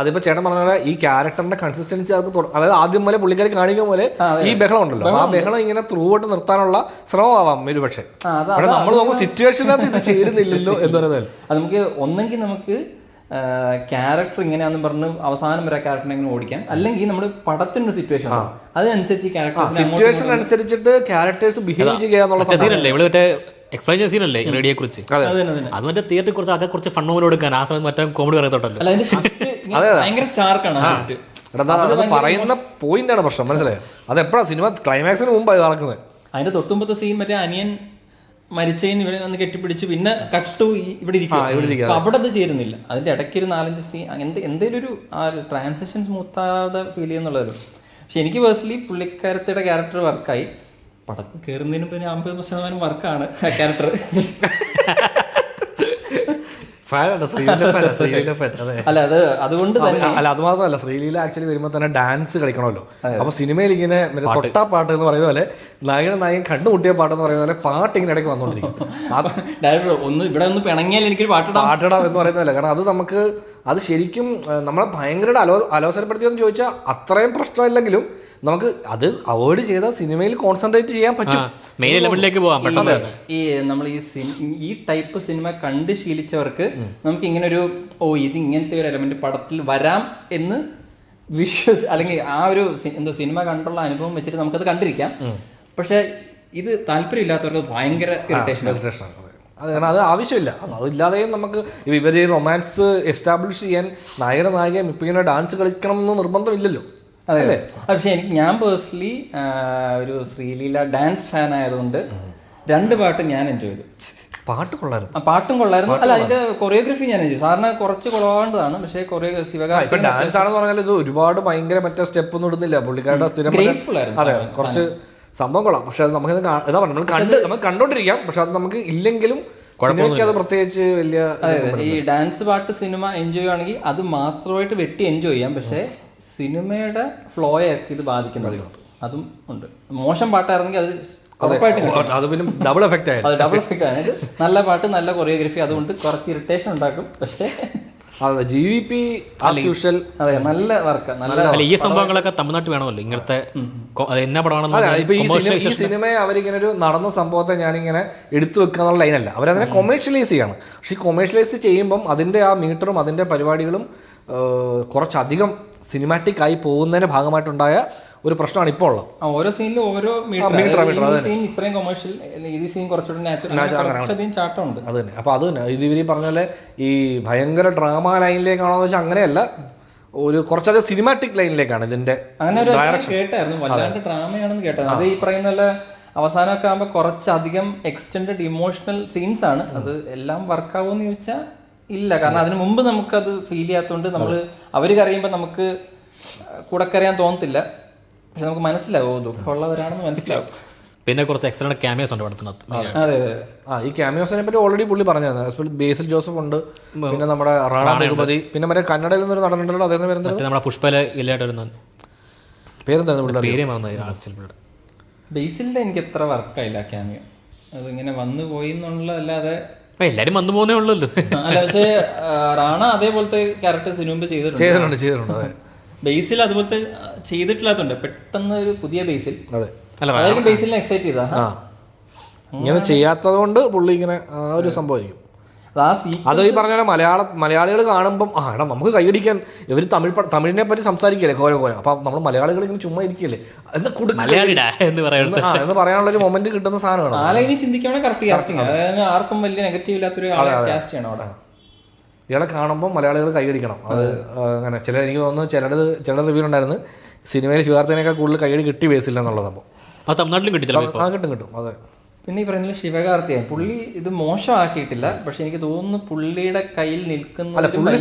അതിപ്പോ ചേട്ടൻ പറഞ്ഞ ഈ ക്യാരക്ടറിന്റെ കൺസിസ്റ്റൻസി അവർക്ക്, അതായത് ആദ്യം പോലെ പുള്ളിക്കാർ കാണിക്കുന്ന പോലെ ഈ ബഹളം ഉണ്ടല്ലോ, ആ ബഹളം ഇങ്ങനെ ത്രൂ ഔട്ട് നിർത്താനുള്ള ശ്രമമാവാം ഒരുപക്ഷെ. നമ്മൾ നോക്കുമ്പോൾ സിറ്റുവേഷനകത്ത് ഇത് ചേരുന്നില്ലല്ലോ എന്ന് പറയുന്നത്. അത് നമുക്ക് ഒന്നെങ്കിൽ നമുക്ക് ക്യാരക്ടർ ഇങ്ങനെയാണെന്ന് പറഞ്ഞ് അവസാനം വരെ ക്യാരക്ടറിനെ ഇങ്ങനെ ഓടിക്കാം, അല്ലെങ്കിൽ നമ്മുടെ പടത്തിന്റെ സിറ്റുവേഷൻ അതിനനുസരിച്ച് സിറ്റുവേഷൻ അനുസരിച്ചിട്ട് ക്യാരക്ടേഴ്സ് ബിഹേവ് ചെയ്യുക സീനല്ലേ ഇവിടെ മറ്റേ എക്സ്പ്ലെയിൻ ചെയ്ത സീനല്ലേ റേഡിയെ കുറിച്ച്. അത് മറ്റേ തിയേറ്ററിൽ കുറച്ച് ആൾക്കാർ കുറച്ച് ഫണ്ട് പോലെ കൊടുക്കാൻ ആ സമയത്ത് മറ്റേ കോമഡി പറയത്തോട്ടല്ലോ. ഭയങ്കര സ്റ്റാർക്കാണ് അത് പറയുന്ന പോയിന്റ് ആണ് പ്രശ്നം, മനസ്സിലായോ? അത് എപ്പോഴാണ് സിനിമ ക്ലൈമാക്സിന് മുമ്പാണ് നടക്കുന്നത്. അതിന്റെ തൊട്ടുമ്പത്തെ സീൻ മറ്റേ അനിയൻ മരിച്ചതിന് ഇവിടെ വന്ന് കെട്ടിപ്പിടിച്ച് പിന്നെ കട്ടു ഇവിടെ ഇരിക്കും, അവിടെ അത് ചേരുന്നില്ല. അതിന്റെ ഇടയ്ക്ക് ഒരു 4-5 സീൻ എന്തെങ്കിലും ഒരു ട്രാൻസിഷൻ സ്മൂത്താതെ ഫീൽ ചെയ്യുന്നുള്ളൊരു. പക്ഷെ എനിക്ക് പേഴ്സണലി പുള്ളിക്കാരത്തിയുടെ ക്യാരക്ടർ വർക്കായി. പടത്തിൽ കയറുന്നതിന് പിന്നെ 50% വർക്കാണ് ആ ക്യാരക്ടർ. അല്ല അത് അതുകൊണ്ട് അല്ല അത് മാത്രമല്ല, ശ്രീലീല ആക്ച്വലി വരുമ്പോൾ തന്നെ ഡാൻസ് കളിക്കണമല്ലോ. അപ്പൊ സിനിമയിൽ ഇങ്ങനെ തൊട്ടാ പാട്ട് എന്ന് പറയുന്ന പോലെ, നായകൻ കണ്ടുമുട്ടിയ പാട്ട് എന്ന് പറയുന്ന പോലെ പാട്ട് ഇങ്ങനെ ഇടയ്ക്ക് വന്നോണ്ടിരിക്കും. ഇവിടെ ഒന്ന് പിണങ്ങിയാൽ എനിക്കൊരു പാട്ടിടാം എന്ന് പറയുന്നതല്ല. കാരണം അത് നമുക്ക് അത് ശരിക്കും നമ്മളെ ഭയങ്കരമായിട്ട് അലോസരപ്പെടുത്തിയെന്ന് ചോദിച്ചാൽ അത്രയും പ്രശ്നമില്ലെങ്കിലും നമുക്ക് അത് അവോയ്ഡ് ചെയ്താൽ സിനിമയിൽ കോൺസെൻട്രേറ്റ് ചെയ്യാൻ പറ്റും, മെയിൻ ലെവലിലേക്ക് പോകാം. ഈ നമ്മൾ ഈ ടൈപ്പ് സിനിമ കണ്ട് ശീലിച്ചവർക്ക് നമുക്ക് ഇങ്ങനെ ഒരു ഇത് ഇങ്ങനത്തെ ഒരു എലമെന്റ് പടത്തിൽ വരാം എന്ന് അല്ലെങ്കിൽ ആ ഒരു സിനിമ കണ്ടുള്ള അനുഭവം വെച്ചിട്ട് നമുക്കത് കണ്ടിരിക്കാം. പക്ഷെ ഇത് താല്പര്യമില്ലാത്തവർക്ക് ഭയങ്കര ഇറിറ്റേഷൻ. കാരണം അത് ആവശ്യമില്ല. അതില്ലാതെയും നമുക്ക് ഇവര് റൊമാൻസ് എസ്റ്റാബ്ലിഷ് ചെയ്യാൻ നായകൻ ഇപ്പൊ ഇങ്ങനെ ഡാൻസ് കളിക്കണം എന്ന് നിർബന്ധമില്ലല്ലോ. അതെ. പക്ഷെ ഞാൻ പേഴ്സണലി ഒരു ശ്രീലീല ഡാൻസ് ഫാൻ ആയതുകൊണ്ട് 2 പാട്ട് ഞാൻ എൻജോയ് ചെയ്തു. പാട്ടും കൊള്ളായിരുന്നു. അല്ല, അതിന്റെ കൊറിയോഗ്രഫി ഞാൻ എൻജോയ്. സാറിന് കുറച്ച് കൊള്ളാവേണ്ടതാണ്, പക്ഷെ ഡാൻസ് ആണെന്ന് പറഞ്ഞാൽ ഇത് ഒരുപാട് ഭയങ്കര മറ്റേ സ്റ്റെപ്പ് ഒന്നും ഇടുന്നില്ല പുള്ളിക്കാരുടെ സ്ഥിരം. അതെ, കുറച്ച് സംഭവം കൊള്ളാം. പക്ഷെ അത് നമുക്ക് നമ്മൾ കണ്ടോണ്ടിരിക്കാം. പക്ഷെ അത് നമുക്ക് ഇല്ലെങ്കിലും അത് പ്രത്യേകിച്ച് വലിയ ഈ ഡാൻസ് പാട്ട് സിനിമ എൻജോയ് ആണെങ്കിൽ അത് മാത്രമായിട്ട് വെട്ടി എൻജോയ് ചെയ്യാം. പക്ഷെ സിനിമയുടെ ഫ്ലോയൊക്കെ ഇത് ബാധിക്കുന്നത് അതും ഉണ്ട്. മോശം പാട്ടായിരുന്നെങ്കിൽ അത് പിന്നെ ഡബിൾ എഫക്റ്റ് ആണ്. നല്ല പാട്ട്, നല്ല കൊറിയോഗ്രഫി, അതുകൊണ്ട് കുറച്ച് ഇറിറ്റേഷൻ ഉണ്ടാക്കും. പക്ഷേ നല്ല വർക്ക്. ഈ സംഭവങ്ങളൊക്കെ തമിഴ്നാട്ടിൽ വേണമല്ലോ ഇങ്ങനത്തെ എന്നാ പടമാണെന്ന്. ഈ സിനിമയെ അവരിങ്ങനെ ഒരു നടന്ന സംഭവത്തെ ഞാനിങ്ങനെ എടുത്തു വെക്കാന്നുള്ള ലൈനല്ല, അവരതിനെ കൊമേഴ്ഷ്യലൈസ് ചെയ്യാണ്. പക്ഷെ ഈ കൊമേഴ്ഷ്യലൈസ് ചെയ്യുമ്പം അതിന്റെ ആ മീറ്ററും അതിന്റെ പരിപാടികളും കുറച്ചധികം സിനിമാറ്റിക് ആയി പോകുന്നതിന്റെ ഭാഗമായിട്ടുണ്ടായ ഒരു പ്രശ്നമാണ് ഇപ്പോൾ ഉള്ളത്. ഓരോ സീനിലും ഓരോ സീൻ ഇത്രയും കൊമേഴ്ഷ്യൽ, ഈ സീൻ കുറച്ചുകൂടി നാച്ചുറൽ ചാട്ടമുണ്ട്. അത് തന്നെ. അപ്പൊ അത് തന്നെ ഇത് ഇവര് പറഞ്ഞ പോലെ ഈ ഭയങ്കര ഡ്രാമ ലൈനിലേക്കാണോ എന്ന് വെച്ചാൽ അങ്ങനെയല്ല, ഒരു കുറച്ചധികം സിനിമാറ്റിക് ലൈനിലേക്കാണ് ഇതിന്റെ അങ്ങനെ ഒരു കേട്ടായിരുന്നു. വല്ലാണ്ട് ഡ്രാമയാണെന്ന് കേട്ടത്. അത് ഈ പറയുന്ന പോലെ അവസാനമൊക്കെ ആകുമ്പോൾ കുറച്ചധികം എക്സ്റ്റെൻഡഡ് ഇമോഷണൽ സീൻസ് ആണ്. അത് എല്ലാം വർക്കാവുമെന്ന് ചോദിച്ചാൽ ഇല്ല. കാരണം അതിനു മുമ്പ് നമുക്കത് ഫീൽ ചെയ്യാത്തതുകൊണ്ട് അവര് കരയുമ്പോൾ നമുക്ക് കൂടെ കരയാൻ തോന്നത്തില്ല. പക്ഷെ നമുക്ക് മനസ്സിലാവും ദുഃഖമുള്ളവരാണെന്ന് മനസ്സിലാവും. പിന്നെ കുറച്ച് എക്സ്ട്രാ ക്യാമിയോസ് ഉണ്ട് പടത്തിനകത്ത്. അതെ. ഈ ക്യാമിയോസിനെ പറ്റി ഓൾറെഡി പുള്ളി പറഞ്ഞായിരുന്നു. ബേസിൽ ജോസഫ് ഉണ്ട്, പിന്നെ നമ്മുടെ റാണ രഘുപതി, പിന്നെ മറ്റേ കന്നഡയിൽ നിന്നൊരു നടനുണ്ടല്ലോ, അദ്ദേഹം വരുന്നത് നമ്മുടെ പുഷ്പയിലെ ഇല്ലായിട്ട് വരുന്ന പേരെന്തായിരുന്നു. ബേസിലിന്റെ എനിക്ക് എത്ര വർക്കായില്ല ക്യാമിയോ. അതിങ്ങനെ വന്നു പോയി എന്നുള്ളതല്ലാതെ എല്ലാരും വന്നു പോകുന്നേ ഉള്ളല്ലോ. അല്ല, പക്ഷേ റാണ അതേപോലത്തെ ക്യാരക്ടേഴ്സ് ഇതിനു മുമ്പ് ചെയ്തിട്ടുണ്ട്. ബേസിൽ അതുപോലത്തെ ചെയ്തിട്ടില്ലാത്തതുണ്ട്. പെട്ടെന്ന് ഒരു പുതിയ ബേസിൽ ബേസിലിനെ എക്സൈറ്റ് ചെയ്താ ഇങ്ങനെ ചെയ്യാത്തത് കൊണ്ട് പുള്ളി ഇങ്ങനെ ആ ഒരു സംഭവമായിരിക്കും. അത് ഈ പറഞ്ഞ മലയാളികൾ കാണുമ്പം എടാ നമുക്ക് കൈയടിക്കാൻ ഇവർ തമിഴിനെ പറ്റി സംസാരിക്കല്ലേ കോര. അപ്പൊ നമ്മൾ മലയാളികൾ ഇങ്ങനെ ചുമ്മാ ഇരിക്കല്ലേ എന്ന് പറയാനുള്ള ഒരു മൊമെന്റ് കിട്ടുന്ന സാധനമാണ്. ആരെങ്കിലും ചിന്തിക്കുകയാണെങ്കിൽ കറക്റ്റ് കാസ്റ്റിംഗ്, അതായത് ആർക്കും വലിയ നെഗറ്റീവ് ഇല്ലാത്തൊരു കാസ്റ്റ് ചെയ്യണം അവിടെ. ഇയാളെ കാണുമ്പോൾ മലയാളികൾ കൈയടിക്കണം. അത് അങ്ങനെ എനിക്ക് തോന്നുന്നു ചിലരുടെ റിവ്യൂ ഉണ്ടായിരുന്നു, സിനിമയിൽ ശിവാർത്ഥിനേക്കാൾ കൂടുതൽ കൈയടി കിട്ടി ബേസില്ല എന്നുള്ളത്. അപ്പോൾ അത് തമിഴ്നാട്ടിലും കിട്ടില്ല. കിട്ടും. അതെ. പിന്നെ ഈ പറയുന്നത് ശിവകാർത്തികൻ പുള്ളി ഇത് മോശമാക്കിയിട്ടില്ല, പക്ഷെ എനിക്ക് തോന്നുന്നു പുള്ളിയുടെ കയ്യിൽ നിൽക്കുന്ന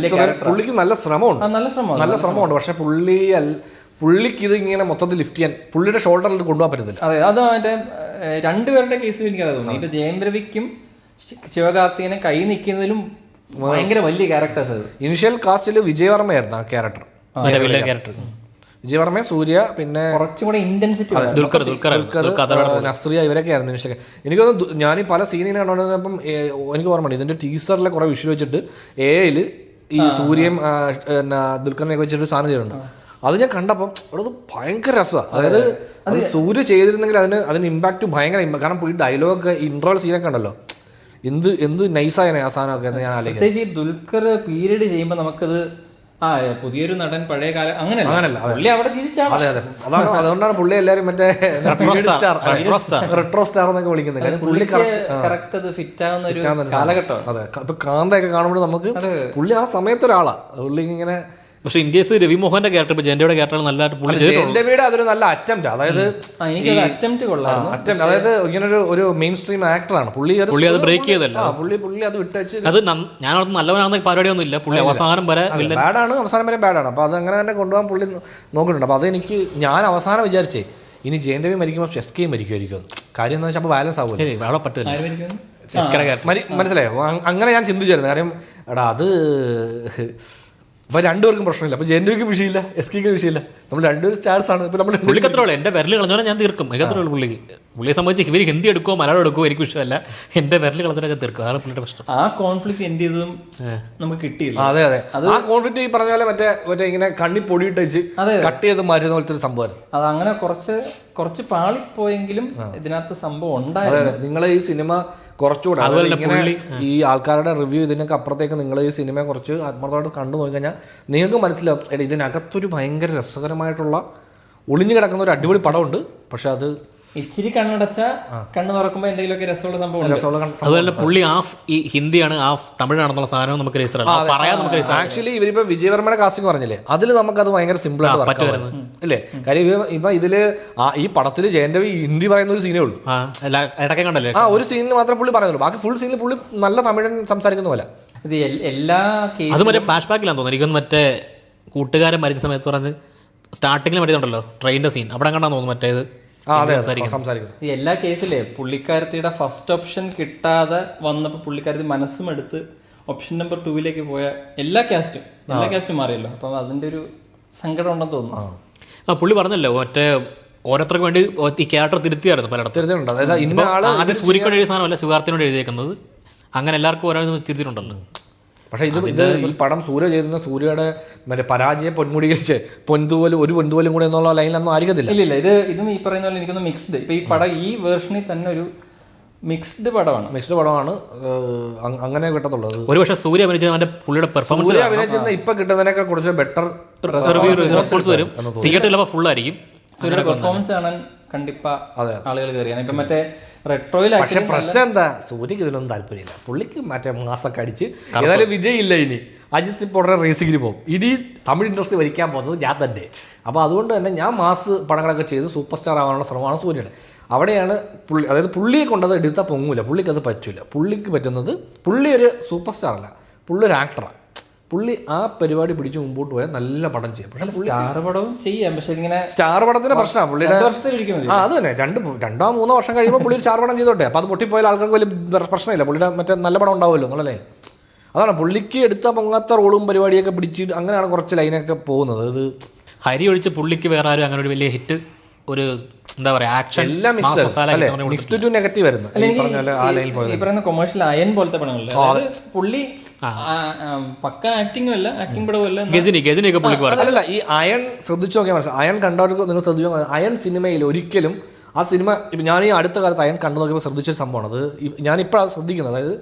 പുള്ളിക്ക് നല്ല ശ്രമമുണ്ട്. നല്ല ശ്രമമുണ്ട്. പക്ഷെ പുള്ളിക്ക് ഇത് ഇങ്ങനെ മൊത്തത്തിൽ ലിഫ്റ്റ് ചെയ്യാൻ പുള്ളിയുടെ ഷോൾഡറിൽ കൊണ്ടുപോകാൻ പറ്റത്തില്ല. അതെ, അത് മറ്റേ രണ്ടുപേരുടെ കേസിൽ എനിക്ക് അത് തോന്നി. ഇപ്പൊ ജയം രവിക്കും ശിവകാർത്തികനെ കൈ നിൽക്കുന്നതിലും ഭയങ്കര വലിയ ക്യാരക്ടേഴ്സ്. അത് ഇനിഷ്യൽ കാസ്റ്റിൽ വിജയവർമ്മയായിരുന്നു ആ ക്യാരക്ടർ. വിജയവർമ്മ, സൂര്യ, പിന്നെ കുറച്ചുകൂടെ ഇന്റൻസിറ്റി നസ്രിയ, ഇവരൊക്കെ ആയിരുന്നു ഇനിഷ്യൽ. എനിക്ക് തോന്നുന്നു ഞാൻ ഈ പല സീനിനെ കണ്ടുകൊണ്ടിരുന്നപ്പം എനിക്ക് ഓർമ്മയുണ്ട് ഇതിന്റെ ടീസറിലെ കുറെ വിഷ്വൽ വെച്ചിട്ട് എയിൽ ഈ സൂര്യയും ദുൽഖറിനെയൊക്കെ വെച്ചിട്ട് സാധനം ചെയ്തിട്ടുണ്ട്. അത് ഞാൻ കണ്ടപ്പം അത് ഭയങ്കര രസമാണ്. അതായത് അത് സൂര്യ ചെയ്തിരുന്നെങ്കിൽ അതിന് ഇമ്പാക്ട് ഭയങ്കര കാരണം ഈ ഡയലോഗ് ഇൻട്രോൾ സീനൊക്കെ ഉണ്ടല്ലോ, എന്ത് നൈസായ ആ സാധനമൊക്കെ ഞാൻ ആലോചിക്കും. പ്രത്യേകിച്ച് ഈ ദുൽഖർ പീരീഡ് ചെയ്യുമ്പോൾ നമുക്കത് പുതിയൊരു നടൻ പഴയ കാലം അങ്ങനെയല്ല, പുള്ളി അവിടെ ജീവിച്ചാണ്. അതെ, അതുകൊണ്ടാണ് പുള്ളി എല്ലാരും മറ്റേ റെട്രോ സ്റ്റാർ എന്നൊക്കെ വിളിക്കുന്നത്. പുള്ളി കറക്റ്റ് അത് ഫിറ്റ് ആവുന്ന ഒരു കാലഘട്ടം. അതെ, ഇപ്പൊ കാന്തയൊക്കെ കാണുമ്പോൾ നമുക്ക് പുള്ളി ആ സമയത്ത് ഒരാളാ പുള്ളി ഇങ്ങനെ. പക്ഷെ ഇൻ കേസ് രവി മോഹന്റെ ക്യാരക്ടർ ഇപ്പൊ ജയന്റയുടെ ക്യാരക്ടർ നല്ലതായിട്ട് പുള്ളി ചെയ്തിട്ടുണ്ട്. അതൊരു നല്ല അറ്റംപ്റ്റ്, അതായത് അതായത് ഇങ്ങനെ ഒരു മെയിൻ സ്ട്രീം ആക്ടറാണ് പുള്ളി അത് ബ്രേക്ക് ചെയ്തല്ല. പുള്ളി അത് വിട്ടു. അത് ഞാൻ അവിടെ നല്ലവനാണെന്ന പരിപാടിയൊന്നും ഇല്ല. പുള്ളി അവസാനം വരെ ബാഡാണ്. അപ്പൊ അത് അങ്ങനെ തന്നെ കൊണ്ടുപോകാൻ പുള്ളി നോക്കുന്നുണ്ട്. അപ്പൊ അതെനിക്ക് ഞാൻ അവസാനം വിചാരിച്ചേ ഇനി ജയന്റവി മരിക്കുമ്പോൾ എസ്കെ മരിക്കുമായിരിക്കും. കാര്യം എന്താ വെച്ചാൽ ബാലൻസ് ആവുമല്ലോ, മനസ്സിലായോ? അങ്ങനെ ഞാൻ ചിന്തിച്ചായിരുന്നു. കാര്യം എടാ അത് അപ്പൊ രണ്ടുപേർക്കും പ്രശ്നമില്ല. അപ്പൊ ജയന്റവിക്ക് വിഷയമില്ല, എസ്കെക്ക് വിഷയമില്ല. നമ്മൾ രണ്ടുപേരും സ്റ്റാർസ് ആണ്. ഇപ്പൊ നമ്മൾ പുള്ളിക്കത്രയുള്ളൂ. എന്റെ വിരൽ കളഞ്ഞാൽ ഞാൻ തീർക്കും. എനിക്കത്രയുള്ളൂ. പുള്ളിയെ സംബന്ധിച്ച് ഇവർ ഹിന്ദി എടുക്കുമോ മലയാളം എടുക്കുമോ എനിക്ക് വിഷയമല്ല. എന്റെ വിരൽ കളഞ്ഞാൽ തീർക്കും. അതാണ് പുള്ളിയുടെ പ്രശ്നം. ആ കോൺഫ്ലിക്ട് എൻഡ് ചെയ്തതും നമുക്ക് കിട്ടിയില്ല. അതെ, ആ കോൺഫ്ലിക്ട് ഈ പറഞ്ഞ പോലെ മറ്റേ ഇങ്ങനെ കണ്ണി പൊടിയിട്ട് വെച്ച് കട്ട് ചെയ്ത് മാറ്റുന്ന പോലത്തെ ഒരു സംഭവം. അത് അങ്ങനെ കുറച്ച് പാളിപ്പോയെങ്കിലും ഇതിനകത്ത് സംഭവം ഉണ്ടായിരുന്നു. നിങ്ങൾ ഈ സിനിമ കുറച്ചുകൂടെ ഈ ആൾക്കാരുടെ റിവ്യൂ ഇതിനൊക്കെ അപ്പുറത്തേക്ക് നിങ്ങൾ ഈ സിനിമ കുറച്ച് ആത്മാർത്ഥമായിട്ട് കണ്ടു നോക്കിക്കഴിഞ്ഞാൽ നിങ്ങൾക്ക് മനസ്സിലാവും ഇതിനകത്തൊരു ഭയങ്കര രസകരമായിട്ടുള്ള ഒളിഞ്ഞു കിടക്കുന്ന ഒരു അടിപൊളി പടമുണ്ട്. പക്ഷെ അത് ഇച്ചിരി കണ്ണടച്ച കണ്ണ് തുറക്കുമ്പോൾ എന്തെങ്കിലുമൊക്കെ രസമുള്ള സംഭവം. അതുപോലെ പുള്ളി ഹാഫ് ഈ ഹിന്ദിയാണ് ഹാഫ് തമിഴാണെന്നുള്ള സാധനം നമുക്ക് രജിസ്റ്റർ പറയാം. നമുക്ക് ആക്ച്വലി ഇവരിപ്പോ വിജയവർമ്മയുടെ കാസ്റ്റിംഗ് പറഞ്ഞില്ലേ, അതിൽ നമുക്കത് ഭയങ്കര സിമ്പിൾ ആയിട്ട് പറ്റുമായിരുന്നു അല്ലേ? കാര്യം ഇപ്പൊ ഇതില് ഈ പടത്തില് ജയന്റവി ഹിന്ദി പറയുന്ന ഒരു സീനേ ഉള്ളൂ. ഇടയ്ക്ക് കണ്ടല്ലേ ഒരു സീനിൽ മാത്രമേ പുള്ളി പറയുന്നുള്ളൂ. ബാക്കി ഫുൾ സീനിൽ പുള്ളി നല്ല തമിഴൻ സംസാരിക്കുന്ന പോലെ. ഇത് എല്ലാ അത് മറ്റേ ഫ്ലാഷ് ബാക്കിലാന്ന് തോന്നുന്നു. എനിക്കൊന്ന് മറ്റേ കൂട്ടുകാരൻ മരിച്ച സമയത്ത് പറഞ്ഞ് സ്റ്റാർട്ടിങ്ങിൽ മറ്റേതുണ്ടല്ലോ ട്രെയിനിന്റെ സീൻ അവിടെ കണ്ടാന്ന് തോന്നുന്നു. മറ്റേത് ഈ എല്ലാ കേസിലെ പുള്ളിക്കാരത്തിയുടെ ഫസ്റ്റ് ഓപ്ഷൻ കിട്ടാതെ വന്നപ്പോൾ പുള്ളിക്കാരത്തി മനസ്സും എടുത്ത് ഓപ്ഷൻ നമ്പർ 2 പോയ എല്ലാ കാസ്റ്റും മാറിയല്ലോ. അപ്പൊ അതിന്റെ ഒരു സങ്കടം ഉണ്ടെന്ന് തോന്നുന്നു. പുള്ളി പറഞ്ഞല്ലോ മറ്റേ ഓരോരുത്തർക്ക് വേണ്ടി ഈ ക്യാരക്ടർ തിരുത്തിയായിരുന്നു പലയിടത്തും. ആദ്യം സൂര്യക്കോട് എഴുതിയ സാധനമല്ല ശിവാർത്ഥിനോട് എഴുതിയേക്കുന്നത്. അങ്ങനെ എല്ലാവർക്കും ഓരോ തിരുത്തിയിട്ടുണ്ടല്ലോ. പക്ഷെ ഇത് ഈ പടം സൂര്യ ചെയ്തിരുന്ന സൂര്യയുടെ മറ്റേ പരാജയ പൊന്മുടികളിച്ച് പൊന്തുപോലും കൂടെ എന്നുള്ള ലൈനിലൊന്നും ആയിരിക്കത്തില്ല. ഇല്ല, ഇതും ഈ പറയുന്ന പോലെ എനിക്കൊന്ന് മിക്സ്ഡ്. ഇപ്പൊ ഈ പടം ഈ വേർഷനിൽ തന്നെ ഒരു മിക്സ്ഡ് പടമാണ്. അങ്ങനെ കിട്ടത്തുള്ളത്. ഒരു പക്ഷേ സൂര്യ അഭിനയിച്ച പുള്ളിയുടെ പെർഫോമൻസ് അഭിനയിച്ചിരുന്ന ഇപ്പൊ കിട്ടുന്നതിനൊക്കെ കുറച്ച് ബെറ്റർ റെസ്പോൺസ് വരും. തിയേറ്ററിൽ ഫുൾ ആയിരിക്കും. സൂര്യയുടെ പെർഫോമൻസ് കാണാൻ കണ്ടിപ്പ ആളുകൾ കയറിയാണ്. ഇപ്പൊ മറ്റേ റെട്രോയിൽ. പക്ഷെ പ്രശ്നം എന്താ, സൂര്യക്ക് ഇതിലൊന്നും താല്പര്യമില്ല. പുള്ളിക്ക് മറ്റേ മാസൊക്കെ അടിച്ച് ഏതായാലും വിജയ് ഇല്ല. ഇനി അജിത്ത് ഇപ്പോൾ ഉടനെ റേസിങ്ങിന് പോകും. ഇനി തമിഴ് ഇൻഡസ്ട്രി ഭരിക്കാൻ പോകുന്നത് ഞാൻ തന്നെ. അപ്പോൾ അതുകൊണ്ട് തന്നെ ഞാൻ മാസ് പടങ്ങളൊക്കെ ചെയ്ത് സൂപ്പർ സ്റ്റാർ ആവാനുള്ള ശ്രമമാണ് സൂര്യയുടെ. അവിടെയാണ് പുള്ളി, അതായത് പുള്ളിയെ കൊണ്ടത് എടുത്താൽ പൊങ്ങൂല. പുള്ളിക്കത് പറ്റില്ല. പുള്ളിക്ക് പറ്റുന്നത് പുള്ളി ഒരു സൂപ്പർ സ്റ്റാർ അല്ല, പുള്ളി ഒരു ആക്ടറാണ്. പുള്ളി ആ പരിപാടി പിടിച്ച് മുമ്പോട്ട് പോയാൽ നല്ല പടം ചെയ്യും. പക്ഷെ സ്റ്റാർ പടവും ചെയ്യാം. പക്ഷെ ഇങ്ങനെ സ്റ്റാർ പടത്തിന്റെ പ്രശ്നമാണ് പുള്ളിയുടെ. അത് തന്നെ 2-3 വർഷം കഴിയുമ്പോൾ പുള്ളി ഒരു സ്റ്റാർ പടം ചെയ്തോട്ടെ. അപ്പോൾ അത് പൊട്ടിപ്പോയാൽ ആൾക്കാർക്ക് വലിയ പ്രശ്നമില്ല. പുള്ളിയുടെ മറ്റേ നല്ല പടം ഉണ്ടാവുമല്ലോ എന്നുള്ളല്ലേ. അതാണ് പുള്ളിക്ക് എടുത്ത പൊങ്ങാത്ത റോളും പരിപാടിയൊക്കെ പിടിച്ചിട്ട് അങ്ങനെയാണ് കുറച്ച് ലൈനൊക്കെ പോകുന്നത്. അത് ഹരി ഒഴിച്ച് പുള്ളിക്ക് വേറെ ആരും അങ്ങനെ ഒരു വലിയ ഹിറ്റ് ഒരു എന്താ പറയാ ആക്ഷൻ എല്ലാം മിക്സ്ഡ് ടു നെഗറ്റീവ് വരുന്നു. ഈ പറയുന്ന കൊമേഴ്ഷ്യൽ അയൺ പോലത്തെ പടങ്ങളില് പുള്ളി പക്ക ആക്ടിംഗ് അല്ല, ആക്ടിംഗ് പടമല്ല. അല്ലല്ല, ഈ അയൺ ശ്രദ്ധിച്ചു നോക്കിയാൽ മനസ്സിലാവും. അയൺ കണ്ടവർക്ക് നിങ്ങൾ ശ്രദ്ധിച്ചു നോക്കുക. അയൺ സിനിമയിൽ ഒരിക്കലും ആ സിനിമ ഞാൻ ഈ അടുത്ത കാലത്ത് അയൺ കണ്ടു നോക്കിയപ്പോൾ ശ്രദ്ധിച്ചൊരു സംഭവമാണ്. അത് ഞാനിപ്പോഴാണ് ശ്രദ്ധിക്കുന്നത്. അതായത്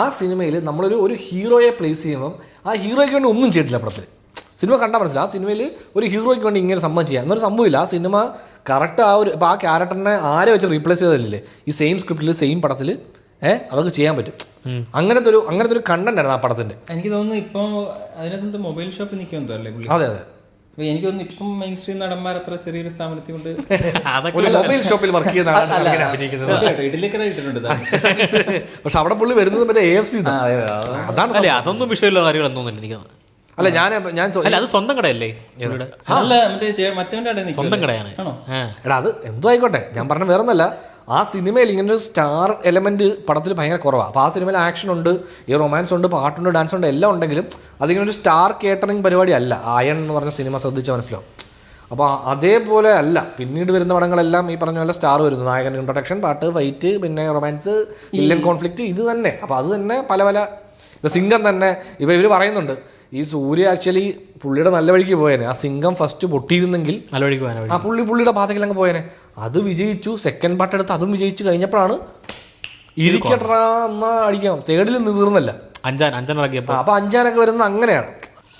ആ സിനിമയിൽ നമ്മളൊരു ഹീറോയെ പ്ലേസ് ചെയ്യുമ്പം ആ ഹീറോയ്ക്ക് വേണ്ടി ഒന്നും ചെയ്തിട്ടില്ല പടത്തിൽ. സിനിമ കണ്ടാൽ മനസ്സിലാവും. ആ സിനിമയിൽ ഒരു ഹീറോയ്ക്ക് വേണ്ടി ഇങ്ങനെ സംഭവം ചെയ്യാം എന്നൊരു സംഭവമില്ല. ആ സിനിമ കറക്റ്റ് ഇപ്പോൾ ആ ക്യാരക്ടറിനെ ആരെ വെച്ച് റീപ്ലേസ് ചെയ്തല്ലേ ഈ സെയിം സ്ക്രിപ്റ്റിൽ സെയിം പടത്തിൽ അവർക്ക് ചെയ്യാൻ പറ്റും. അങ്ങനത്തെ ഒരു കണ്ടന്റ് ആണ് ആ പടത്തിന്റെ. എനിക്ക് തോന്നുന്നു ഇപ്പോൾ അതിനകത്ത് മൊബൈൽ ഷോപ്പ് നിൽക്കുമെന്നല്ലേ. അതെ. എനിക്ക് തോന്നുന്നു ഇപ്പം മെയിൻ സ്ട്രീം നടന്മാർ അത്ര ചെറിയൊരു സ്ഥാപനത്തിൽ കൊണ്ട് അതൊക്കെ ഒരു മൊബൈൽ ഷോപ്പിൽ വർക്ക് ചെയ്യുന്ന ആളാണ് അങ്ങനെ അഭിനയിക്കുന്നത്. റെഡിലേക്കടെ ഇട്ടിട്ടുണ്ട്. പക്ഷെ അവിടെ പുള്ളി വരുന്നത് മറ്റേ AFC അതാണ്. അല്ലേ, അതൊന്നും വിഷയമുള്ള കാര്യങ്ങളൊന്നും തോന്നുന്നില്ല എനിക്ക്. അല്ല ഞാൻ അല്ല, അത് സ്വന്തം കടയല്ലേ? അല്ല, മറ്റേ സ്വന്തം കടയാണ്. എടാ അത് എന്തോ ആയിക്കോട്ടെ, ഞാൻ പറഞ്ഞ വേറെ ഒന്നല്ല, ആ സിനിമയിൽ ഇങ്ങനെ ഒരു സ്റ്റാർ എലമെന്റ് പടത്തിൽ ഭയങ്കര കുറവാണ്. അപ്പോൾ ആ സിനിമയിൽ ആക്ഷൻ ഉണ്ട്, ഈ റൊമാൻസ് ഉണ്ട്, പാട്ടുണ്ട്, ഡാൻസ് ഉണ്ട്, എല്ലാം ഉണ്ടെങ്കിലും അതിങ്ങനെ ഒരു സ്റ്റാർ കേറ്ററിംഗ് പരിപാടി അല്ല. അയൺ എന്ന് പറഞ്ഞ സിനിമ ശ്രദ്ധിച്ചാൽ മനസ്സിലാവും. അപ്പോൾ അതേപോലെ അല്ല പിന്നീട് വരുന്ന പടങ്ങളെല്ലാം ഈ പറഞ്ഞ പോലെ സ്റ്റാർ വരുന്നു. നായകൻ ഇൻട്രൊഡക്ഷൻ, പാട്ട്, ഫൈറ്റ്, പിന്നെ റൊമാൻസ്, വില്ലൻ കോൺഫ്ലിക്റ്റ്, ഇത് തന്നെ. അപ്പോൾ അത് തന്നെ പല പല. ഇപ്പോൾ സിംഗം തന്നെ ഇപ്പോൾ ഇവർ പറയുന്നുണ്ട്, ഈ സൂര്യ ആക്ച്വലി പുള്ളിയുടെ നല്ല വഴിക്ക് പോയേനെ. ആ സിംഗം ഫസ്റ്റ് പൊട്ടിയിരുന്നെങ്കിൽ നല്ല വഴിക്ക് പോകാൻ ആ പുള്ളിയുടെ പാതയിൽ അങ്ങ് പോയേനെ. അത് വിജയിച്ചു, സെക്കൻഡ് പാർട്ട് എടുത്ത് അതും വിജയിച്ചു കഴിഞ്ഞപ്പോഴാണ് ഇരിക്കട്ടാ എന്നാ അടിക്കാം. തേർഡിൽ തീർന്നല്ല, അഞ്ചാൻ ഇറക്കിയപ്പോൾ. അപ്പൊ അഞ്ചാനൊക്കെ വരുന്നത് അങ്ങനെയാണ്.